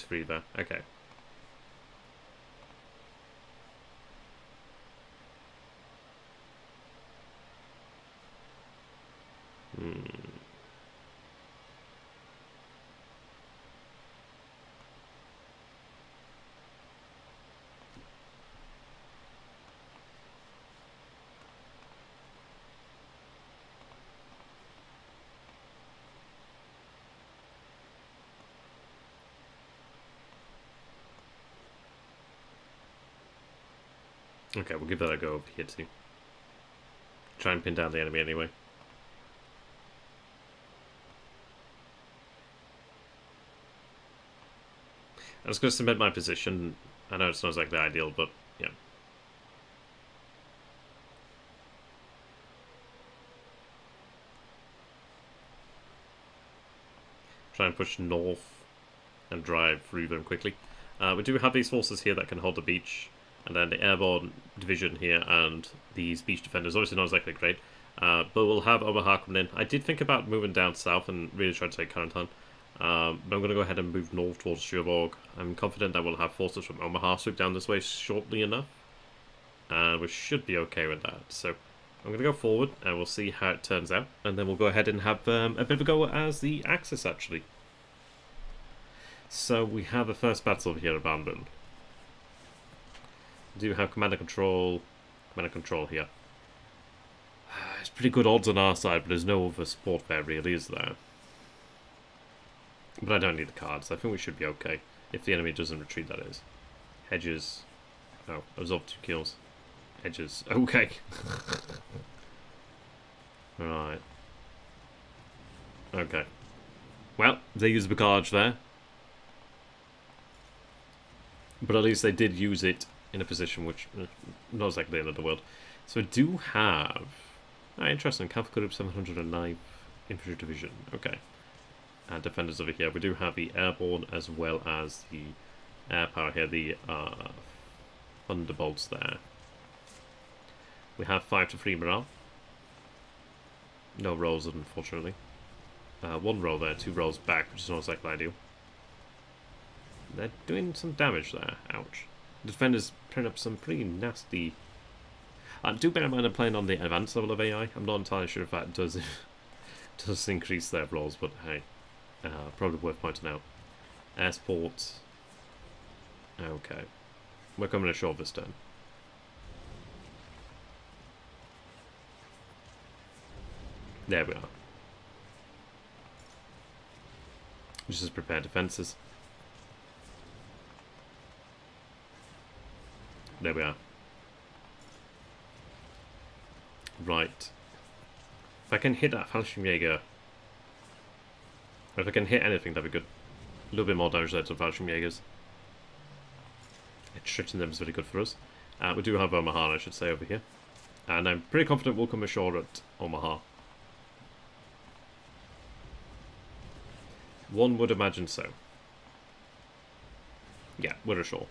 Free there. Okay. Okay, we'll give that a go over here too. Try and pin down the enemy anyway. I'm just going to cement my position. I know it's not exactly ideal, but yeah. Try and push north and drive through them quickly. We do have these forces here that can hold the beach, and then the airborne division here and these beach defenders. Obviously not exactly great, but we'll have Omaha coming in. I did think about moving down south and really try to take Carentan, but I'm going to go ahead and move north towards Cherbourg. I'm confident that we'll have forces from Omaha swoop down this way shortly enough, and we should be okay with that. So I'm going to go forward, and we'll see how it turns out, and then we'll go ahead and have a bit of a go as the Axis, actually. So we have the first battle over here abandoned. We do have command and control here. It's pretty good odds on our side, but there's no other support there really, is there? But I don't need the cards. I think we should be okay. If the enemy doesn't retreat, that is. Hedges. Oh, absorb 2 kills. Hedges. Okay. Right. Okay. Well, they used the barrage there. But at least they did use it in a position which not exactly the end of the world. So we do have... interesting. Cavalry Group 709 Infantry Division. Okay. And defenders over here. We do have the airborne as well as the air power here. The Thunderbolts there. We have 5-3 morale. No rolls, unfortunately. 1 roll there, 2 rolls back, which is not exactly ideal. They're doing some damage there. Ouch. The defenders putting up some pretty nasty... do bear in mind I'm playing on the advanced level of AI. I'm not entirely sure if that does increase their rolls, but hey. Probably worth pointing out. Air support. Okay. We're coming ashore this turn. There we are. Just as prepare defences. There we are. Right. If I can hit that Fallschirmjäger, or if I can hit anything, that'd be good. A little bit more damage there to Fallschirmjägers. Stretching them is very good for us. We do have Omaha, I should say, over here. And I'm pretty confident we'll come ashore at Omaha. One would imagine so. Yeah, we're ashore.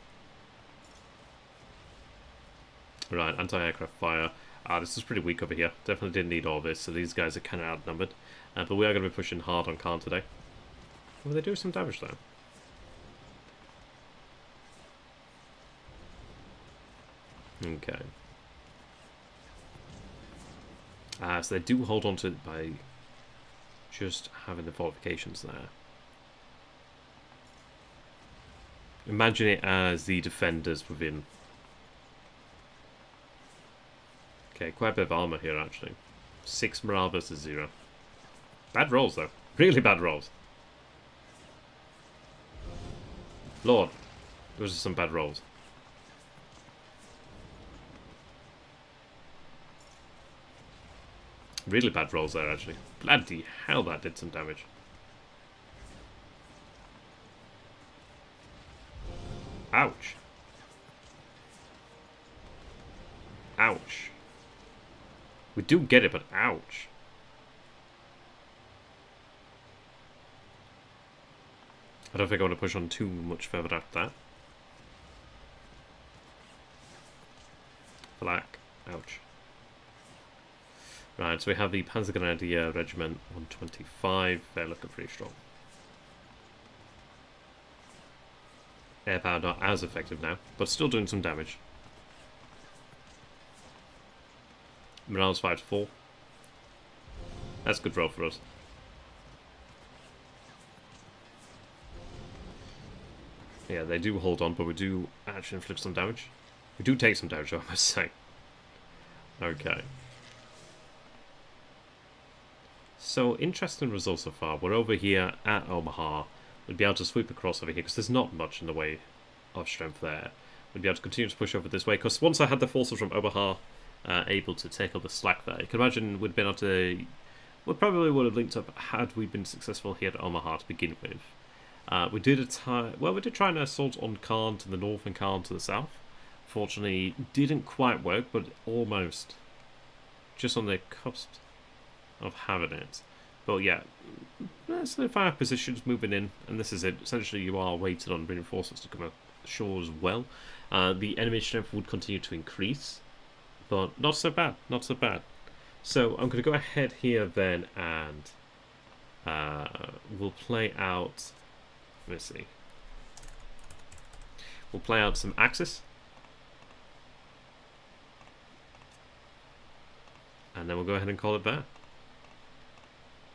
Right, anti-aircraft fire. This is pretty weak over here. Definitely didn't need all this, so these guys are kind of outnumbered. But we are going to be pushing hard on Caen today. Well, they do some damage though. Okay. So they do hold on to it by just having the fortifications there. Imagine it as the defenders within. Okay, quite a bit of armor here actually. 6 morale versus 0. Bad rolls though. Really bad rolls. Lord, those are some bad rolls. Really bad rolls there actually. Bloody hell, that did some damage. Ouch. Ouch. We do get it, but ouch. I don't think I want to push on too much further after that. Black. Ouch. Right, so we have the Panzergrenadier Regiment 125. They're looking pretty strong. Air power not as effective now, but still doing some damage. Morale's 5-4. That's a good roll for us. Yeah, they do hold on, but we do actually inflict some damage. We do take some damage, I must say. Okay. So, interesting results so far. We're over here at Omaha. We'd be able to sweep across over here, because there's not much in the way of strength there. We'd be able to continue to push over this way, because once I had the forces from Omaha able to take up the slack there, you can imagine we'd been able to... We probably would have linked up had we been successful here at Omaha to begin with. We did try an assault on Caen to the north and Caen to the south. Fortunately, didn't quite work, but almost. Just on the cusp of having it. But yeah, so 5 positions moving in, and this is it. Essentially, you are waiting on reinforcements to come ashore as well. The enemy strength would continue to increase, but not so bad, not so bad. So I'm going to go ahead here then, and we'll play out. Let me see. We'll play out some Axis. And then we'll go ahead and call it there.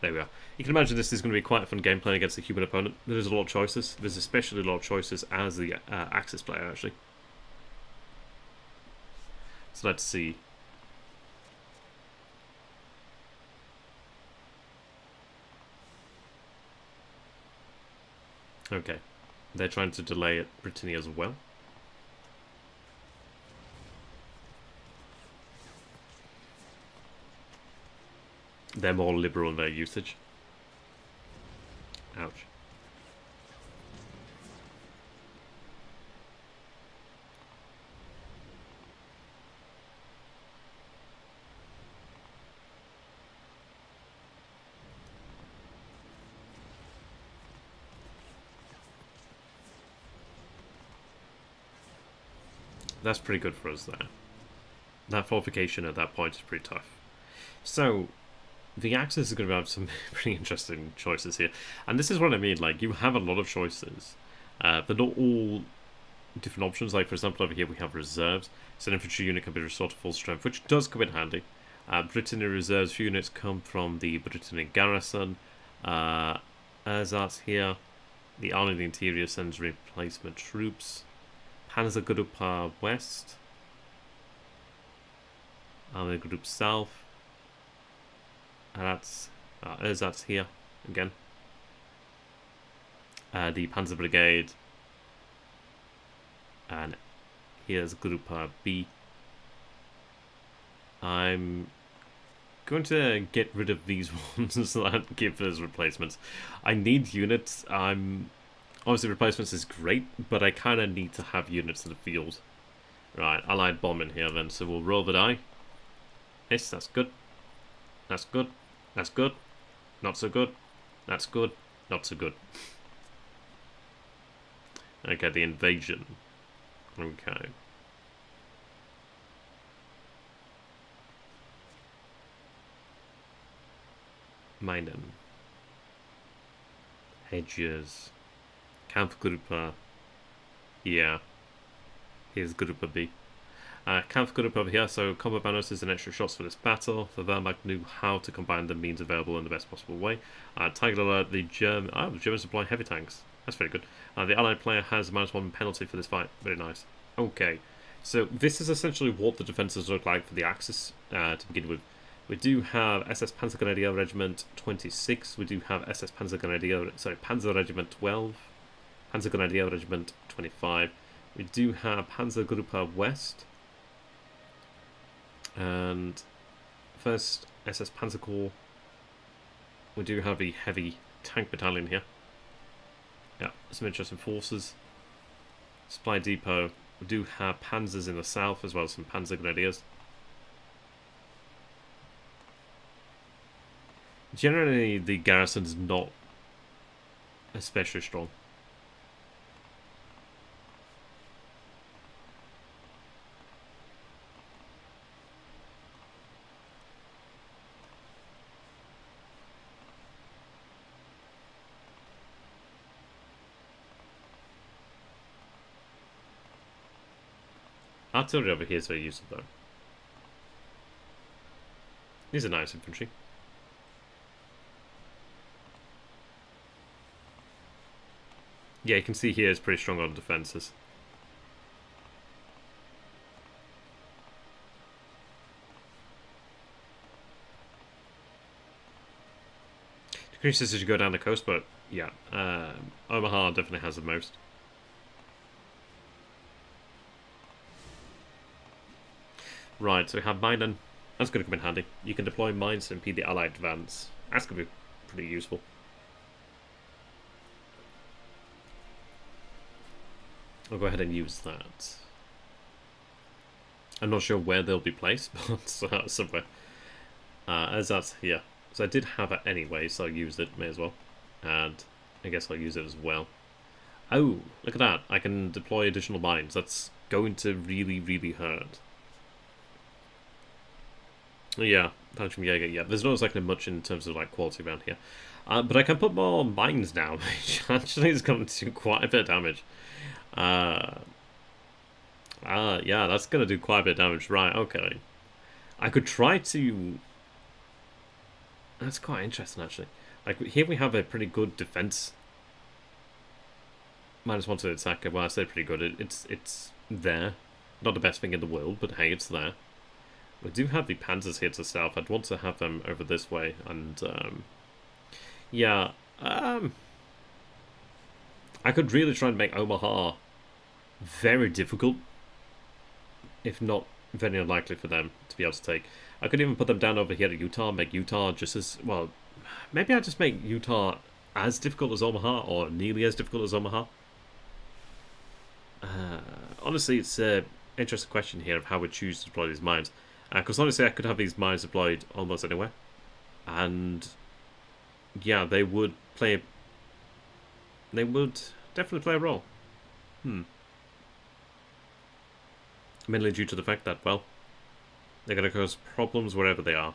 There we are. You can imagine this is going to be quite a fun game playing against a human opponent. There's a lot of choices. There's especially a lot of choices as the Axis player, actually. So let's see. Okay. They're trying to delay at Britannia as well. They're more liberal in their usage. Ouch. That's pretty good for us there. That fortification at that point is pretty tough. So, the Axis is going to have some pretty interesting choices here. And this is what I mean, like, you have a lot of choices. They're not all different options. Like, for example, over here we have reserves. So an infantry unit can be restored to full strength, which does come in handy. Britannia reserves units come from the Britannia garrison. As that's here, the Army of the Interior sends replacement troops. Panzergruppe West. Army Group South. And that's here again. The Panzer Brigade. And here's Group B. I'm going to get rid of these ones and give us replacements. I need units. Obviously replacements is great, but I kind of need to have units in the field. Right, Allied bombing here then, so we'll roll the die. Yes, that's good. That's good. That's good. Not so good. That's good. Not so good. Okay, the invasion. Okay. Meinen. Hedges. Kampfgruppe. Yeah. Here's Gruppe B. Kampfgruppe over here, so combat bonuses and extra shots for this battle. The Wehrmacht knew how to combine the means available in the best possible way. Tiger alert, the Germans supply heavy tanks. That's very good. The Allied player has a -1 penalty for this fight. Very nice. Okay, so this is essentially what the defences look like for the Axis to begin with. We do have SS Panzergrenadier Regiment 26. We do have SS Panzer Regiment 12. Panzergrenadier Regiment 25. We do have Panzergruppe West. And first SS Panzer Corps. We do have a heavy tank battalion here. Yeah, some interesting forces. Supply depot. We do have panzers in the south as well as some Panzer Grenadiers. Generally, the garrison is not especially strong. Artillery over here is very useful though. These are nice infantry. Yeah, you can see here it's pretty strong on defences. Decreases as you go down the coast, but yeah, Omaha definitely has the most. Right, so we have Meinen. That's going to come in handy. You can deploy mines to impede the Allied advance. That's going to be pretty useful. I'll go ahead and use that. I'm not sure where they'll be placed, but somewhere. As that's here. So I did have it anyway, so I used it, may as well. And I guess I'll use it as well. Oh, look at that. I can deploy additional mines. That's going to really, really hurt. Yeah, Tantrum Jaeger, yeah. There's not exactly much in terms of like quality around here. But I can put more mines down, which actually is going to do quite a bit of damage. Yeah, that's going to do quite a bit of damage. Right, okay. I could try to... That's quite interesting, actually. Like, here we have a pretty good defense. -1 to attack. Well, I say pretty good. It's there. Not the best thing in the world, but hey, it's there. We do have the panzers here to south. I'd want to have them over this way, and yeah, I could really try and make Omaha very difficult, if not very unlikely for them to be able to take. I could even put them down over here to Utah, make Utah just as well. Maybe I just make Utah as difficult as Omaha, or nearly as difficult as Omaha. Honestly, it's an interesting question here of how we choose to deploy these mines. Because honestly, I could have these mines deployed almost anywhere. And yeah, they would play... They would definitely play a role. Mainly due to the fact that, well, they're going to cause problems wherever they are.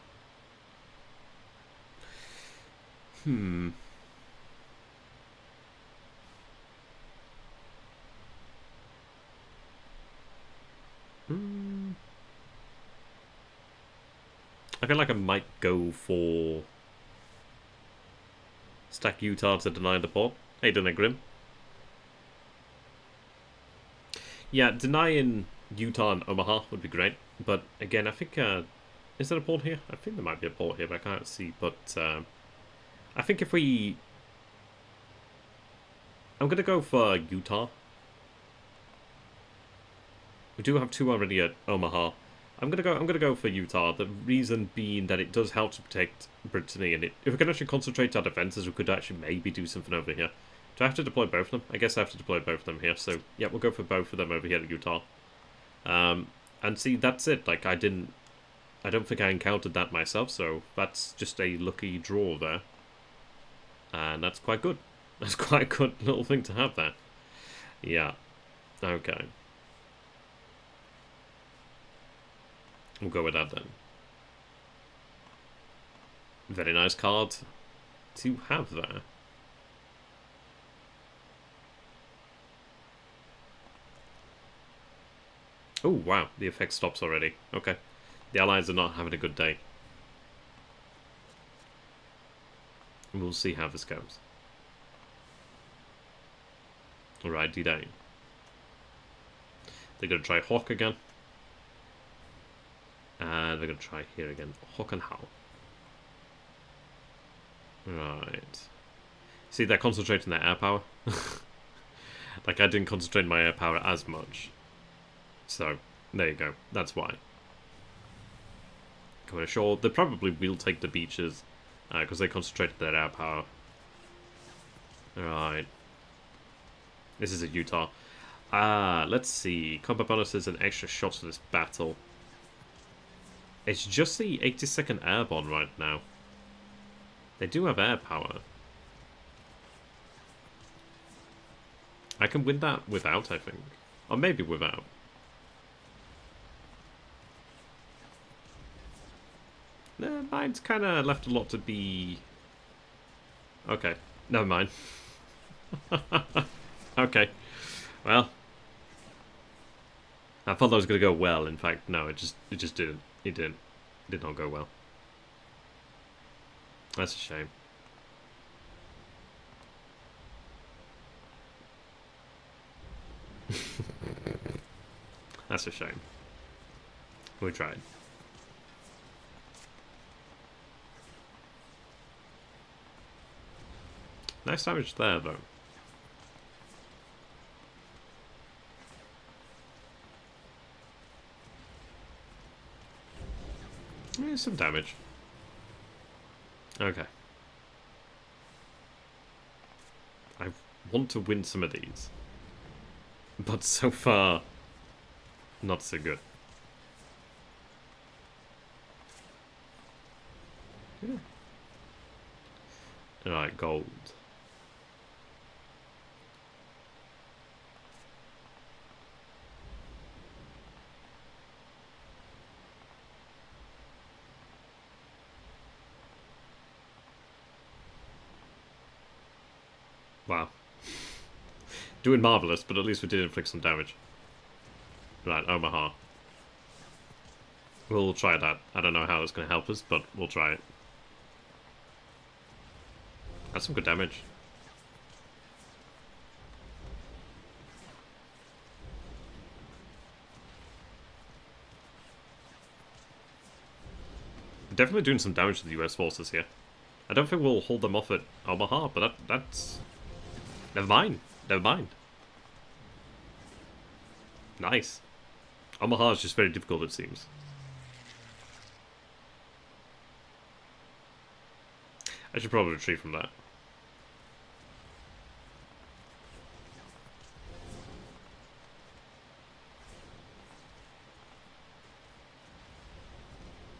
I feel like I might go for stack Utah to deny the port. Hey, didn't I, Grim? Yeah, denying Utah and Omaha would be great. But again, I think... is there a port here? I think there might be a port here, but I can't see. But I think if we... I'm going to go for Utah. We do have 2 already at Omaha. I'm gonna go for Utah. The reason being that it does help to protect Brittany, and if we can actually concentrate our defenses, we could actually maybe do something over here. Do I have to deploy both of them? I guess I have to deploy both of them here. So yeah, we'll go for both of them over here at Utah. And see, that's it. Like I don't think I encountered that myself, so that's just a lucky draw there, and that's quite good. That's quite a good little thing to have there. Yeah. Okay. We'll go with that then. Very nice card to have there. Oh, wow. The effect stops already. Okay. The allies are not having a good day. We'll see how this goes. Alright, D-Day. They're going to try Hawk again. And they're going to try here again. Hawk and Howl. Right. See, they're concentrating their air power. Like, I didn't concentrate my air power as much. So, there you go. That's why. Coming ashore. They probably will take the beaches. Because they concentrated their air power. Alright. This is a Utah. Let's see. Combat bonuses and extra shots for this battle. It's just the 82nd Airborne right now. They do have air power. I can win that without, I think. Or maybe without. Mine's kind of left a lot to be... Okay, never mind. Okay, well. I thought that was going to go well. In fact, no, it just didn't. It didn't. It did not go well. That's a shame. That's a shame. We tried. Nice damage there, though. Yeah, some damage. Okay. I want to win some of these. But so far, not so good. Yeah. Alright, gold. Wow. Doing marvellous, but at least we did inflict some damage. Right, Omaha. We'll try that. I don't know how it's going to help us, but we'll try it. That's some good damage. Definitely doing some damage to the US forces here. I don't think we'll hold them off at Omaha, but that's... Never mind. Never mind. Nice. Omaha is just very difficult, it seems. I should probably retreat from that.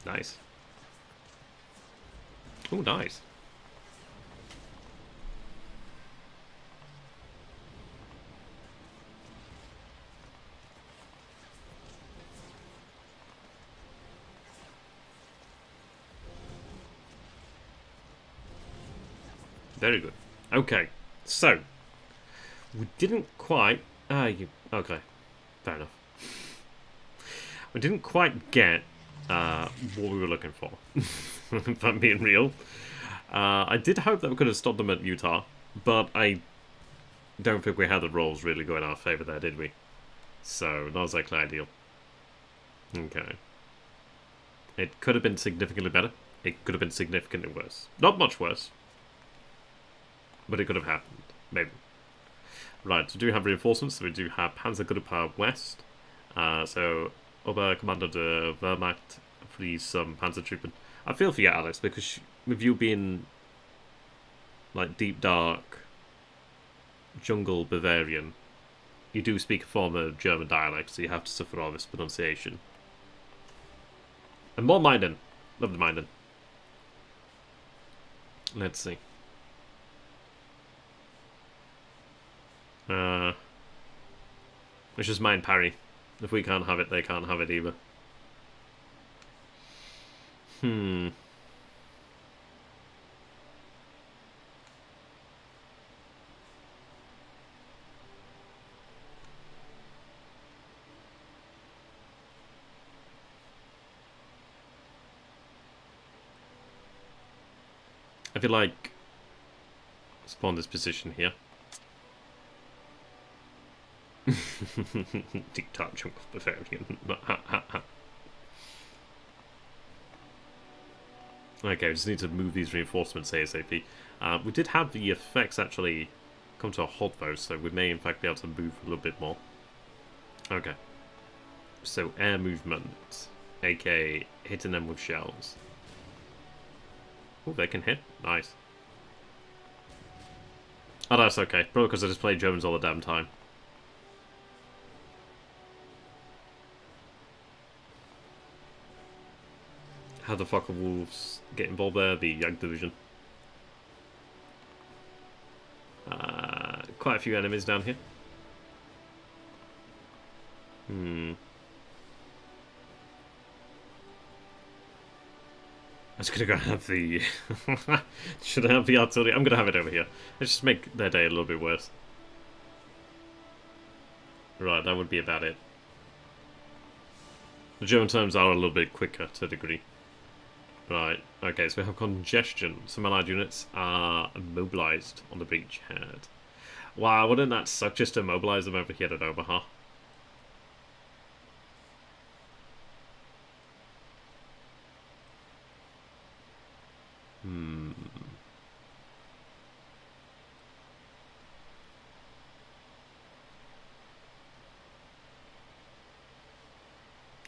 Nice. Oh, nice. Very good. Okay, so we didn't quite. Okay, fair enough. We didn't quite get what we were looking for. If I'm being real, I did hope that we could have stopped them at Utah, but I don't think we had the rolls really go in our favor there, did we? So not exactly ideal. Okay. It could have been significantly better. It could have been significantly worse. Not much worse. But it could have happened. Maybe. Right, so we do have reinforcements. So we do have Panzergruppe West. So, Oberkommando der Wehrmacht frees some Panzertruppen. I feel for you, Alex, because with you being like deep, dark, jungle Bavarian, you do speak a form of German dialect, so you have to suffer all this pronunciation. And more Minden. Love the Minden. Let's see. It's just mine parry. If we can't have it, they can't have it either. I feel like spawn this position here. Deep dark jungle Bavarian. Okay, we just need to move these reinforcements ASAP. We did have the effects actually come to a halt though, so we may in fact be able to move a little bit more. Okay. So air movement, aka hitting them with shells. Oh, they can hit. Nice. Oh, that's okay. Probably because I just play Germans all the damn time. How the fuck are wolves get involved there? The Young Division. Quite a few enemies down here. I'm just gonna go have the... Should I have the artillery? I'm gonna have it over here. Let's just make their day a little bit worse. Right, that would be about it. The German terms are a little bit quicker to a degree. Right, okay, so we have congestion. Some allied units are mobilised on the beachhead. Wow, wouldn't that suck just to mobilise them over here at Omaha?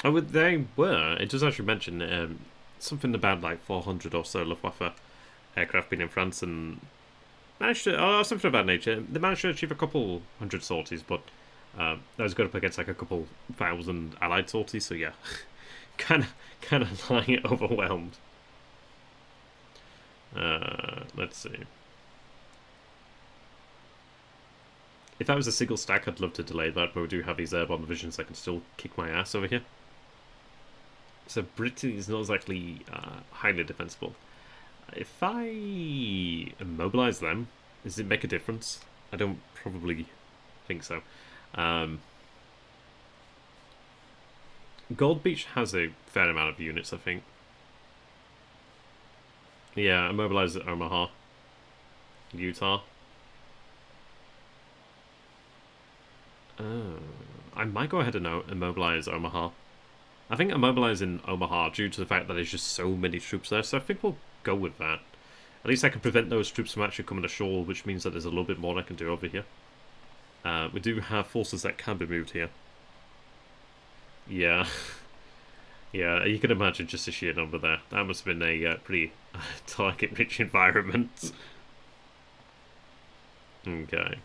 Oh, they were. It does actually mention something about like 400 or so Luftwaffe aircraft being in France and managed to, something about nature. They managed to achieve a couple hundred sorties, but that was good up against like a couple thousand allied sorties, so yeah. kind of like overwhelmed. Let's see. If that was a single stack, I'd love to delay that, but we do have these airborne divisions that can still kick my ass over here. So Britain is not exactly highly defensible. If I immobilize them, does it make a difference? I don't probably think so. Gold Beach has a fair amount of units, I think. Yeah, immobilize at Omaha. Utah. I might go ahead and immobilize Omaha. I think immobilizing Omaha due to the fact that there's just so many troops there, so I think we'll go with that. At least I can prevent those troops from actually coming ashore, which means that there's a little bit more I can do over here. We do have forces that can be moved here. Yeah. Yeah, you can imagine just a sheer number there. That must have been a pretty target-rich environment. Okay.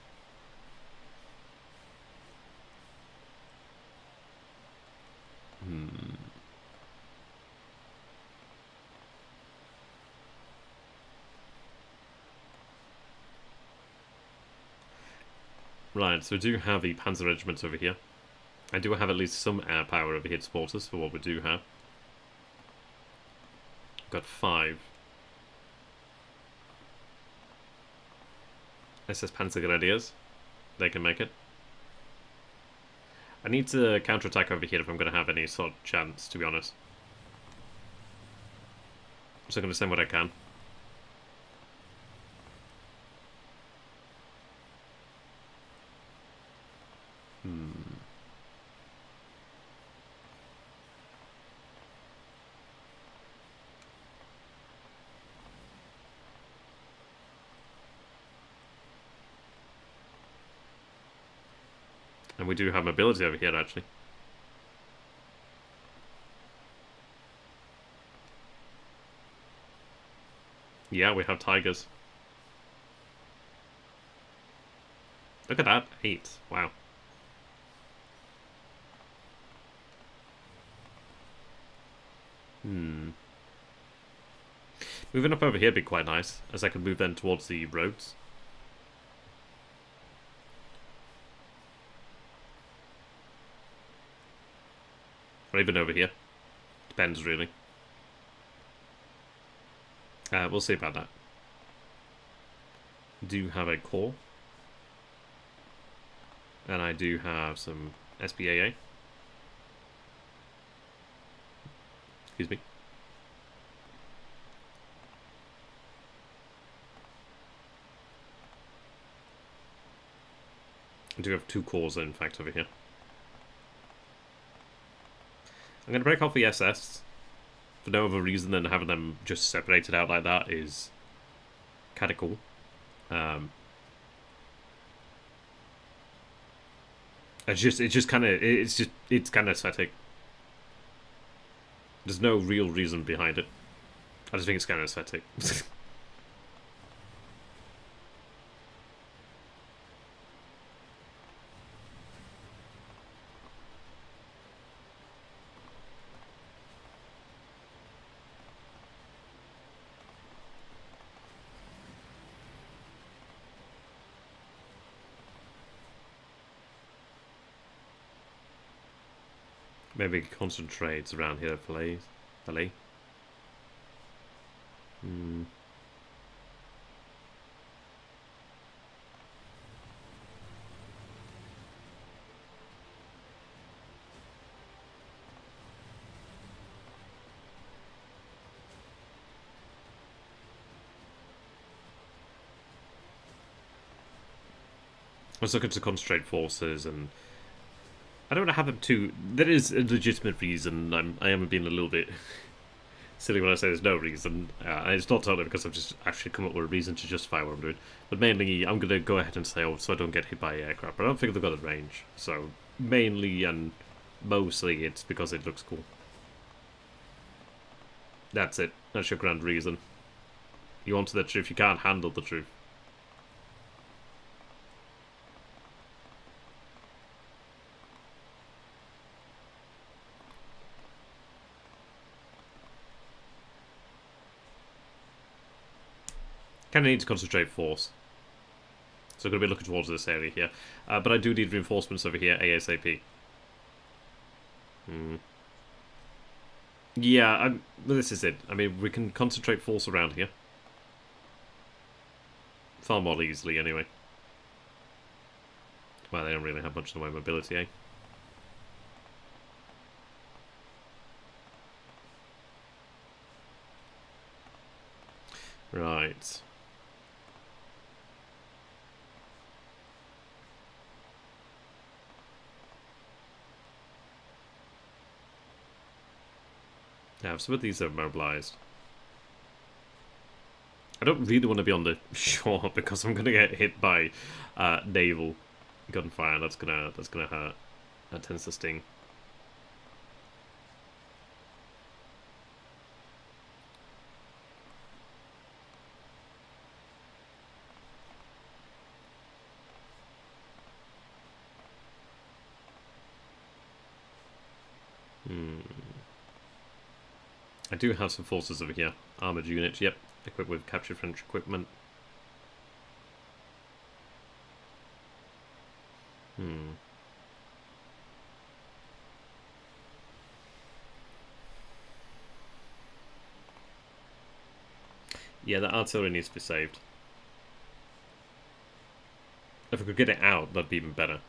Right, so we do have the Panzer Regiment over here. I do have at least some air power over here to support us for what we do have. Got 5. SS Panzer Grenadiers. They can make it. I need to counterattack over here if I'm going to have any sort of chance, to be honest. So I'm going to send what I can. And we do have mobility over here, actually. Yeah, we have Tigers. Look at that. 8. Wow. Moving up over here would be quite nice, as I could move then towards the roads. Or even over here. Depends, really. We'll see about that. Do have a core. And I do have some SPAA. Excuse me. I do have 2 cores, in fact, over here. I'm going to break off the SS. For no other reason than having them just separated out like that is kind of cool. It's kind of aesthetic. There's no real reason behind it. I just think it's kind of aesthetic. Maybe concentrates around here, filet. I was looking to concentrate forces, and I don't want to have them too. There is a legitimate reason. I am being a little bit silly when I say there's no reason. It's not totally because I've just actually come up with a reason to justify what I'm doing. But mainly, I'm going to go ahead and say, oh, so I don't get hit by aircraft. But I don't think they've got the range. So mainly and mostly, it's because it looks cool. That's it. That's your grand reason. You want the truth. You can't handle the truth. Kind of need to concentrate force. So I'm going to be looking towards this area here. But I do need reinforcements over here ASAP. Yeah, this is it. I mean, we can concentrate force around here. Far more easily, anyway. Well, they don't really have much in the way of mobility, eh? Right. Now, some of these are mobilized. I don't really want to be on the shore because I'm going to get hit by naval gunfire. That's gonna hurt. That tends to sting. I do have some forces over here. Armoured units, yep. Equipped with captured French equipment. Yeah, that artillery needs to be saved. If we could get it out, that'd be even better.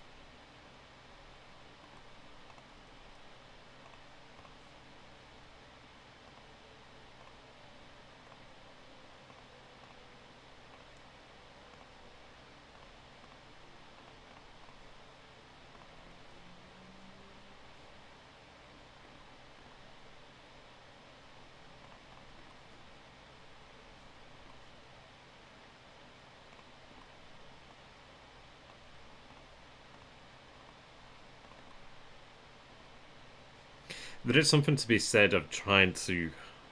There is something to be said of trying to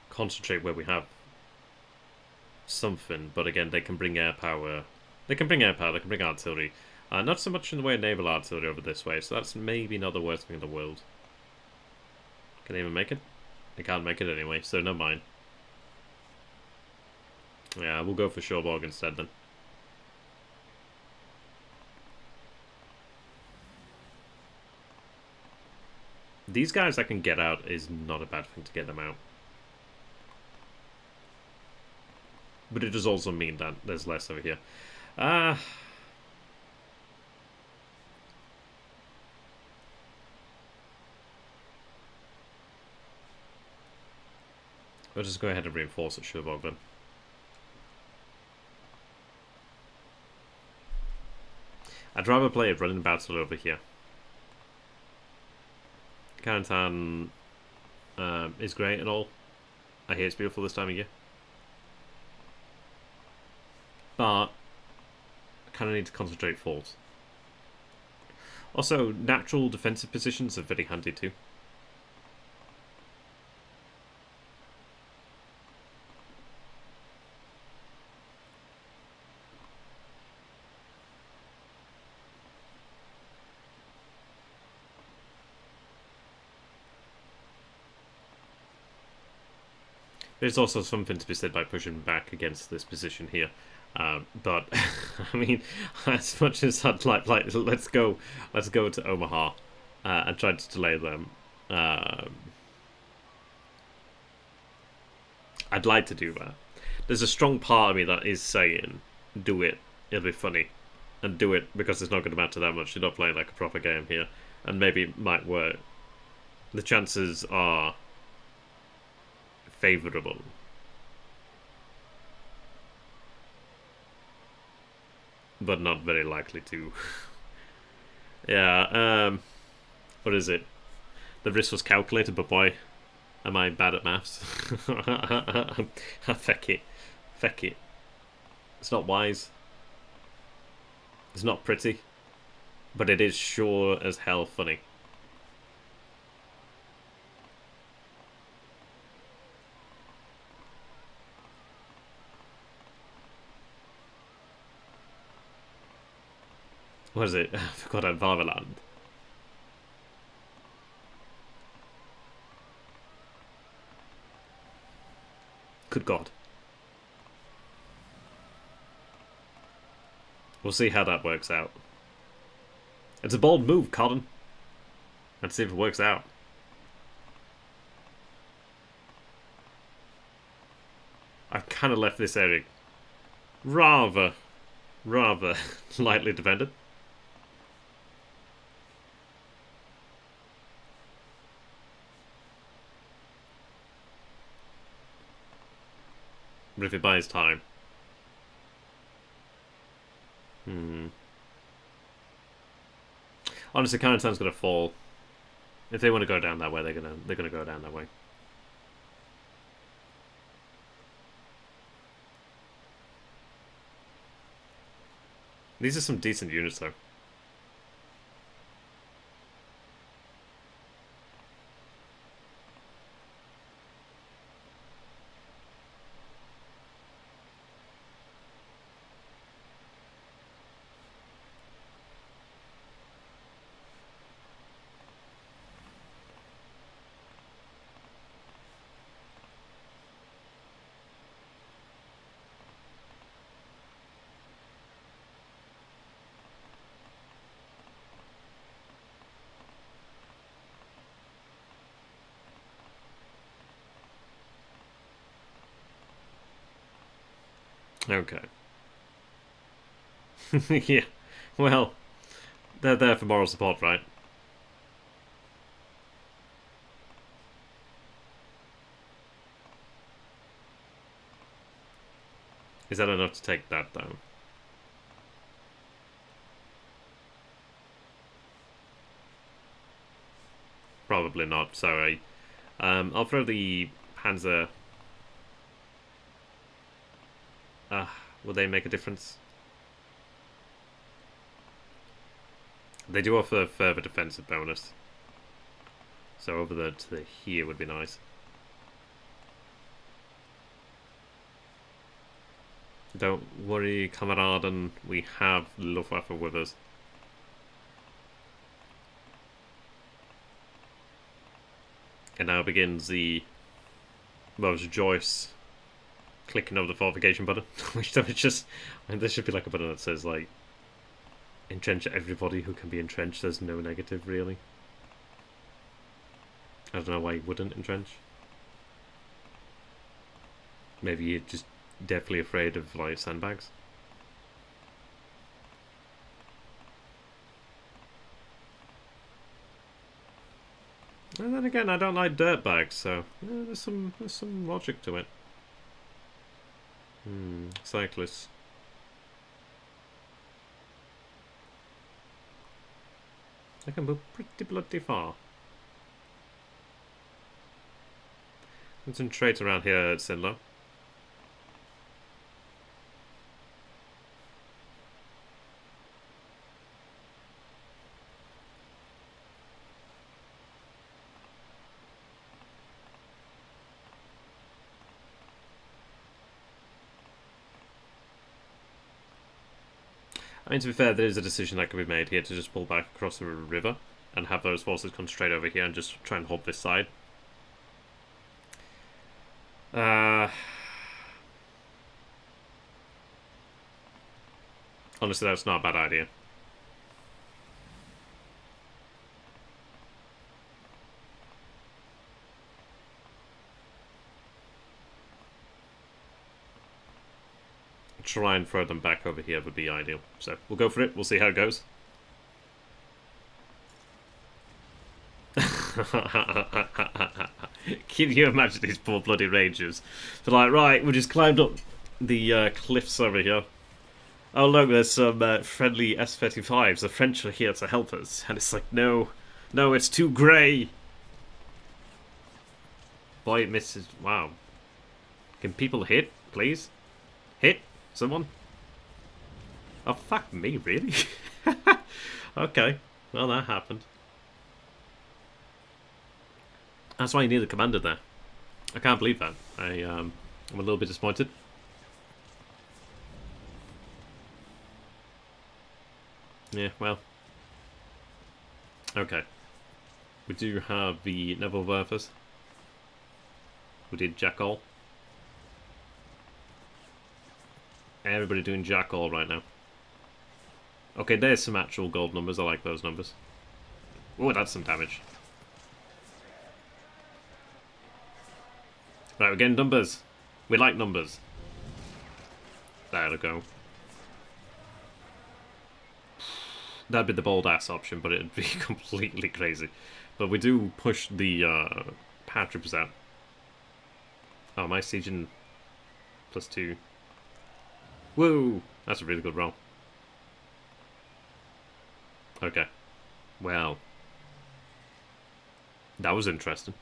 concentrate where we have something, but again, they can bring air power. They can bring air power, they can bring artillery. Not so much in the way of naval artillery over this way, so that's maybe not the worst thing in the world. Can they even make it? They can't make it anyway, so never mind. Yeah, we'll go for Cherbourg instead then. These guys I can get out is not a bad thing to get them out. But it does also mean that there's less over here. We'll just go ahead and reinforce at Cherbourg then. I'd rather play a running battle over here. Carentan is great and all. I hear it's beautiful this time of year. But I kind of need to concentrate force. Also, natural defensive positions are very handy too. There's also something to be said by pushing back against this position here. But I mean, as much as I'd like let's go to Omaha and try to delay them. I'd like to do that. There's a strong part of me that is saying, do it, it'll be funny. And do it because it's not going to matter that much. You're not playing like a proper game here. And maybe it might work. The chances are favourable. But not very likely to. Yeah, what is it? The risk was calculated, but boy, am I bad at maths. Feck it. Feck it. It's not wise. It's not pretty. But it is sure as hell funny. What is it? I forgot I'd Overlord. Good God. We'll see how that works out. It's a bold move, Cotton. Let's see if it works out. I've kind of left this area rather lightly defended. But if it buys time. Honestly, Town's gonna fall. If they want to go down that way, they're gonna go down that way. These are some decent units, though. Okay. Yeah. Well, they're there for moral support, right? Is that enough to take that down? Probably not, sorry. I'll throw the Panzer. Will they make a difference? They do offer a further defensive bonus. So over to here would be nice. Don't worry, Kameraden, we have Luftwaffe with us. And now begins the most joyous clicking of the fortification button. Which is just, I mean, there should be like a button that says like, entrench everybody who can be entrenched. There's no negative really. I don't know why you wouldn't entrench. Maybe you're just definitely afraid of like sandbags. And then again, I don't like dirt bags, so yeah, there's some logic to it. Cyclists. I can move pretty bloody far. Concentrate around here at Sinlow. I mean, to be fair, there is a decision that can be made here to just pull back across the river and have those forces concentrate over here and just try and hold this side. Honestly, that's not a bad idea. Try and throw them back over here would be ideal. So we'll go for it. We'll see how it goes. Can you imagine these poor bloody rangers? They're like, right, we just climbed up the cliffs over here. Oh look, there's some friendly S-35s. The French are here to help us. And it's like, no, it's too grey. Boy, it misses. Wow. Can people hit, please? Hit? Someone? Oh, fuck me, really? Okay, well, that happened. That's why you need a commander there. I can't believe that. I'm a little bit disappointed. Yeah, well. Okay. We do have the Neville Werfers. We did Jackal. Everybody doing Jackal right now. Okay, there's some actual gold numbers. I like those numbers. Oh, that's some damage. Right, we're getting numbers. We like numbers. There we go. That'd be the bold ass option, but it'd be completely crazy. But we do push the power troopers out. Oh, am I sieging +2? Woo! That's a really good roll. Okay. Well. That was interesting.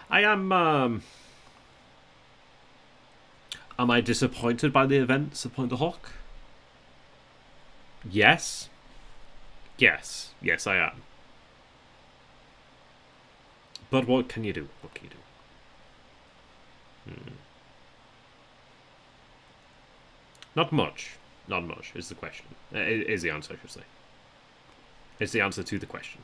I am I disappointed by the events of Point the Hawk? Yes. Yes. Yes, I am. But what can you do? What can you do? Not much. Not much is the question. Is the answer, I should say. It's the answer to the question.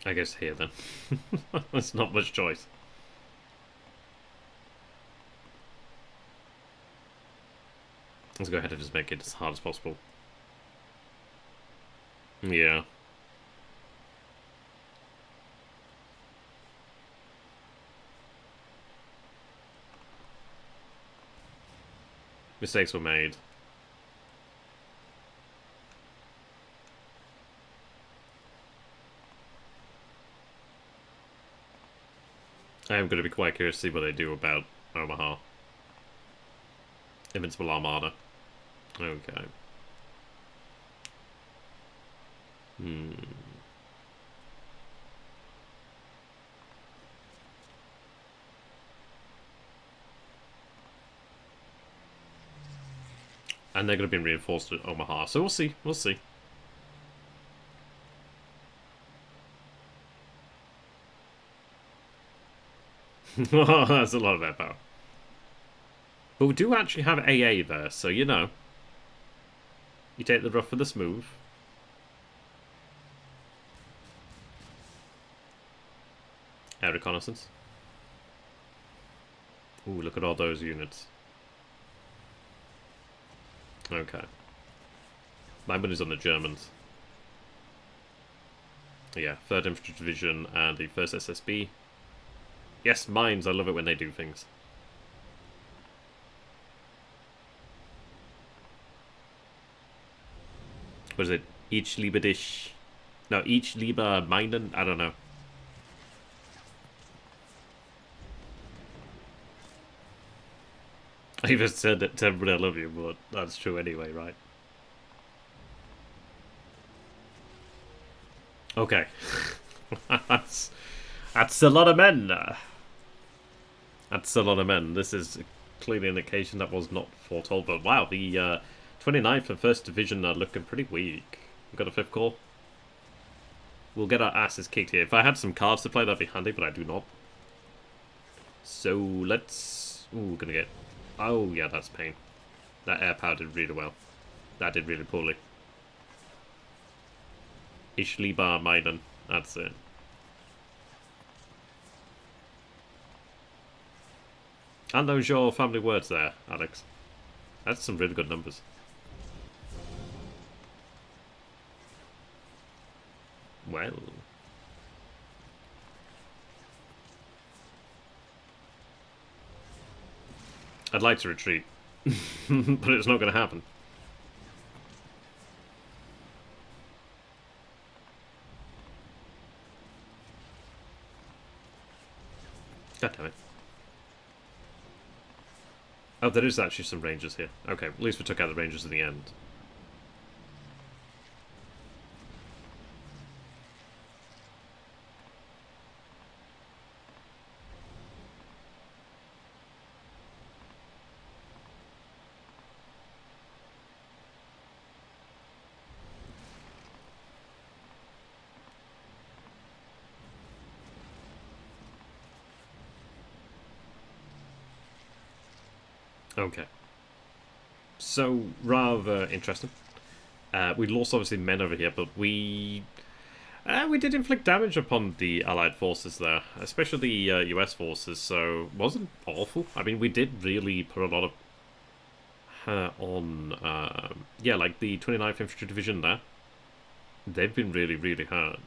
I guess here then. There's not much choice. Let's go ahead and just make it as hard as possible. Yeah. Mistakes were made. I am going to be quite curious to see what they do about Omaha. Invincible Armada. Okay. And they're going to be reinforced at Omaha, so we'll see. We'll see. That's a lot of air power. But we do actually have AA there, so you know. You take the rough for the smooth. Air reconnaissance. Ooh, look at all those units. Okay. My money's on the Germans. Yeah, 3rd Infantry Division and the 1st SSB. Yes, mines. I love it when they do things. What is it? Each lieber dich. No, each lieber meinen? I don't know. I even said that to everybody I love you, but that's true anyway, right? Okay. that's a lot of men. That's a lot of men. This is clearly an occasion that was not foretold, but wow, the 29th and 1st Division are looking pretty weak. We've got a 5th Corps. We'll get our asses kicked here. If I had some cards to play, that'd be handy, but I do not. So let's... Ooh, gonna get... Oh, yeah, that's pain. That air power did really well. That did really poorly. Ich lieber meinen. That's it. And those your family words there, Alex. That's some really good numbers. Well... I'd like to retreat, but it's not going to happen. God damn it. Oh, there is actually some rangers here. Okay, at least we took out the rangers in the end. Okay. So, rather interesting. We lost, obviously, men over here, but we did inflict damage upon the Allied forces there, especially the US forces, so it wasn't awful. I mean, we did really put a lot of on, yeah, like the 29th Infantry Division there. They've been really, really hurt.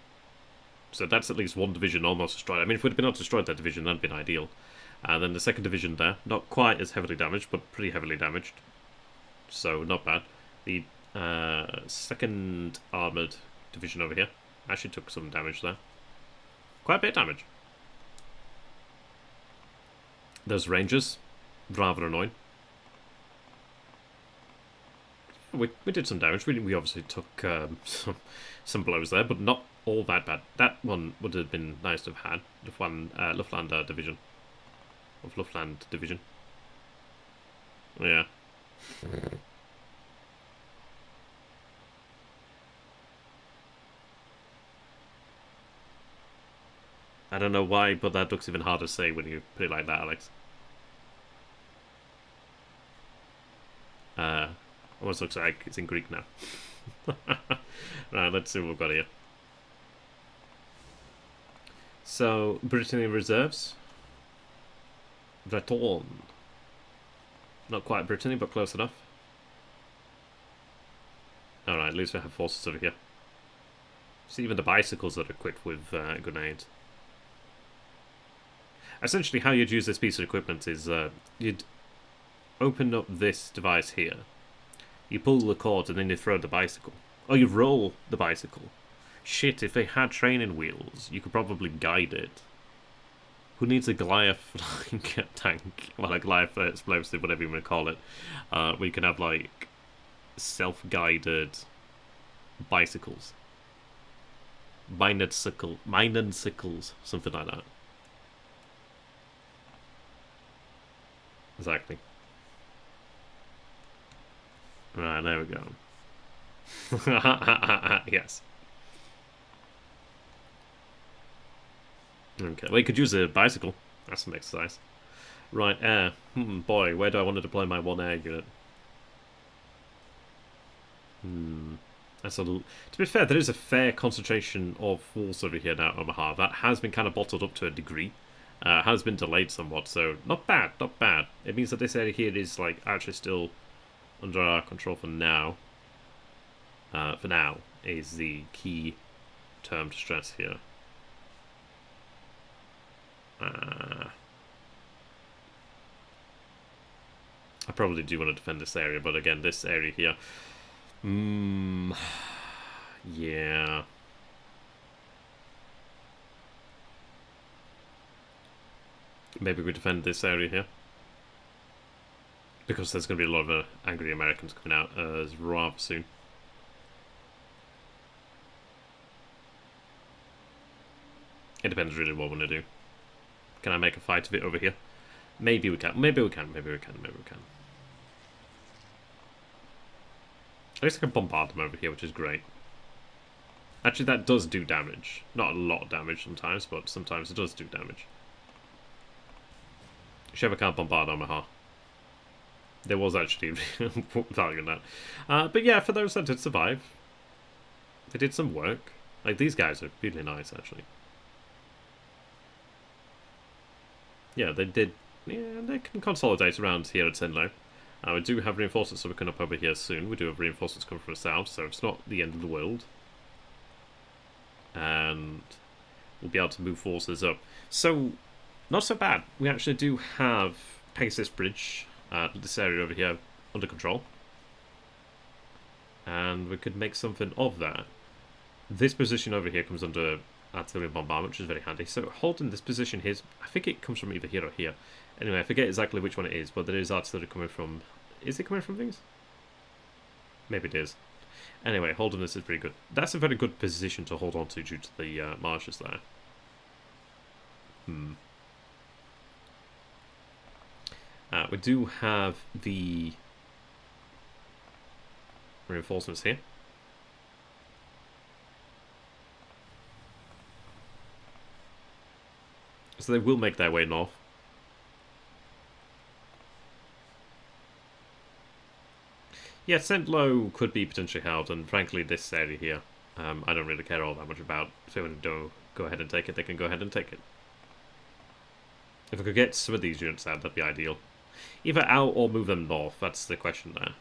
So that's at least one division almost destroyed. I mean, if we'd been able to destroy that division, that'd been ideal. And then the second division there, not quite as heavily damaged, but pretty heavily damaged. So, not bad. The second armoured division over here actually took some damage there. Quite a bit of damage. Those rangers, rather annoying. We did some damage. We obviously took some blows there, but not all that bad. That one would have been nice to have had. Luftland division. Of Luftland division. Yeah. I don't know why, but that looks even harder to say when you put it like that, Alex. Almost looks like it's in Greek now. Right, let's see what we've got here. So, Brittany reserves. Breton. Not quite Brittany, but close enough. Alright, at least we have forces over here. See, even the bicycles are equipped with grenades. Essentially, how you'd use this piece of equipment is you'd open up this device here. You pull the cord and then you throw the bicycle. Or you roll the bicycle. Shit, if they had training wheels, you could probably guide it. Who needs a Goliath like, tank? Well, a Goliath explosive, whatever you want to call it. Where you can have, like, self-guided bicycles. Mined sickles, something like that. Exactly. Right, there we go. Yes. Okay, well, you could use a bicycle. That's some exercise. Right, air. Boy, where do I want to deploy my one air unit? That's a little... To be fair, there is a fair concentration of force over here now at Omaha. That has been kind of bottled up to a degree. Has been delayed somewhat, so not bad, not bad. It means that this area here is, like, actually still under our control for now. For now, is the key term to stress here. I probably do want to defend this area, but again, this area here... yeah... Maybe we defend this area here. Because there's going to be a lot of angry Americans coming out rather soon. It depends really what we want to do. Can I make a fight of it over here? Maybe we can. Maybe we can. Maybe we can. Maybe we can. At least I can bombard them over here, which is great. Actually, that does do damage. Not a lot of damage sometimes, but sometimes it does do damage. Sheva can't bombard Omaha. There was actually value in that. But yeah, for those that did survive, they did some work. Like, these guys are really nice, actually. Yeah, they did. Yeah, they can consolidate around here at Senlo. We do have reinforcements coming up over here soon. We do have reinforcements coming from the south, so it's not the end of the world. And we'll be able to move forces up. So, not so bad. We actually do have Pegasus Bridge, this area over here, under control. And we could make something of that. This position over here comes under artillery bombardment, which is very handy. So holding this position here, I think it comes from either here or here. Anyway, I forget exactly which one it is, but there is artillery coming from... Is it coming from these? Maybe it is. Anyway, holding this is pretty good. That's a very good position to hold on to due to the marshes there. We do have the reinforcements here. So they will make their way north. Yeah, Sent Low could be potentially held, and frankly, this area here, I don't really care all that much about. If they want to go ahead and take it, they can go ahead and take it. If I could get some of these units out, that'd be ideal. Either out or move them north, that's the question there.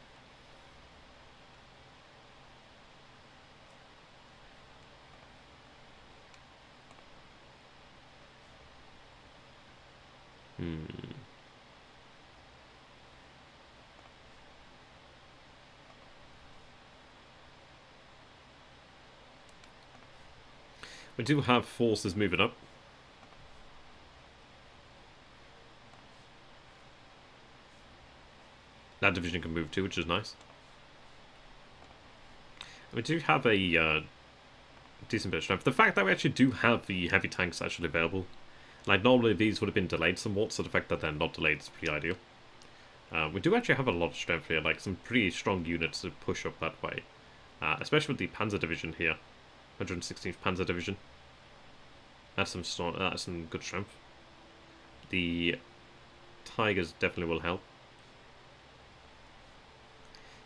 We do have forces moving up. That division can move too, which is nice. We do have a decent bit of strength. The fact that we actually do have the heavy tanks actually available, like normally these would have been delayed somewhat, so the fact that they're not delayed is pretty ideal. We do actually have a lot of strength here, like some pretty strong units to push up that way. Especially with the Panzer Division here. 116th Panzer Division. That's some good strength. The Tigers definitely will help.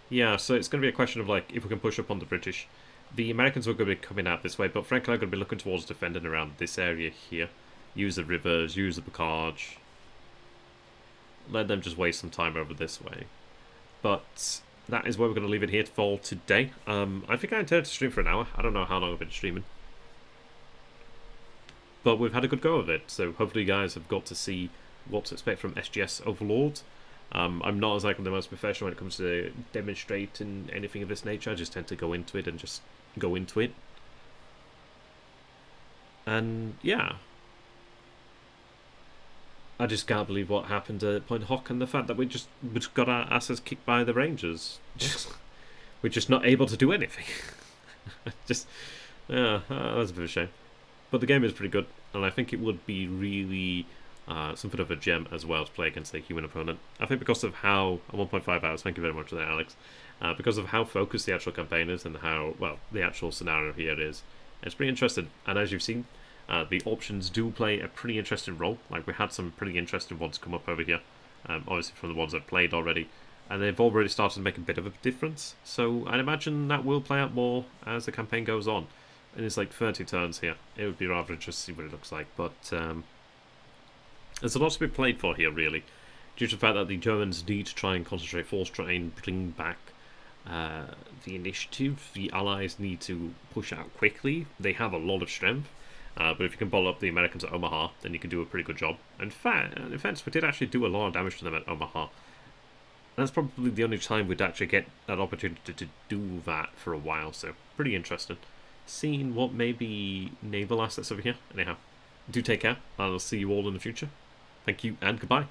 Yeah, so it's going to be a question of like if we can push up on the British. The Americans are going to be coming out this way, but frankly I'm going to be looking towards defending around this area here. Use the rivers, use the Bocage. Let them just waste some time over this way. But that is where we're going to leave it here for today. I think I intended to stream for an hour. I don't know how long I've been streaming. But we've had a good go of it, so hopefully you guys have got to see what to expect from SGS Overlord. I'm not exactly the most professional when it comes to demonstrating anything of this nature. I just tend to go into it and just go into it. And yeah. I just can't believe what happened at Point Hock and the fact that we just got our asses kicked by the Rangers. We're just not able to do anything. Yeah, that's a bit of a shame. But the game is pretty good, and I think it would be really something of a gem as well to play against a human opponent. I think because of how 1.5 hours, thank you very much for that, Alex. Because of how focused the actual campaign is and how well the actual scenario here is, it's pretty interesting. And as you've seen, the options do play a pretty interesting role. Like we had some pretty interesting ones come up over here, obviously from the ones I've played already, and they've already started to make a bit of a difference. So I'd imagine that will play out more as the campaign goes on. And it's like 30 turns here. It would be rather interesting to see what it looks like, but there's a lot to be played for here, really, due to the fact that the Germans need to try and concentrate force, try and bring back the initiative. The Allies need to push out quickly. They have a lot of strength, but if you can bottle up the Americans at Omaha, then you can do a pretty good job. In fact, we did actually do a lot of damage to them at Omaha. That's probably the only time we'd actually get that opportunity to do that for a while, so pretty interesting. Seeing what may be naval assets over here. Anyhow, do take care. I'll see you all in the future. Thank you and goodbye.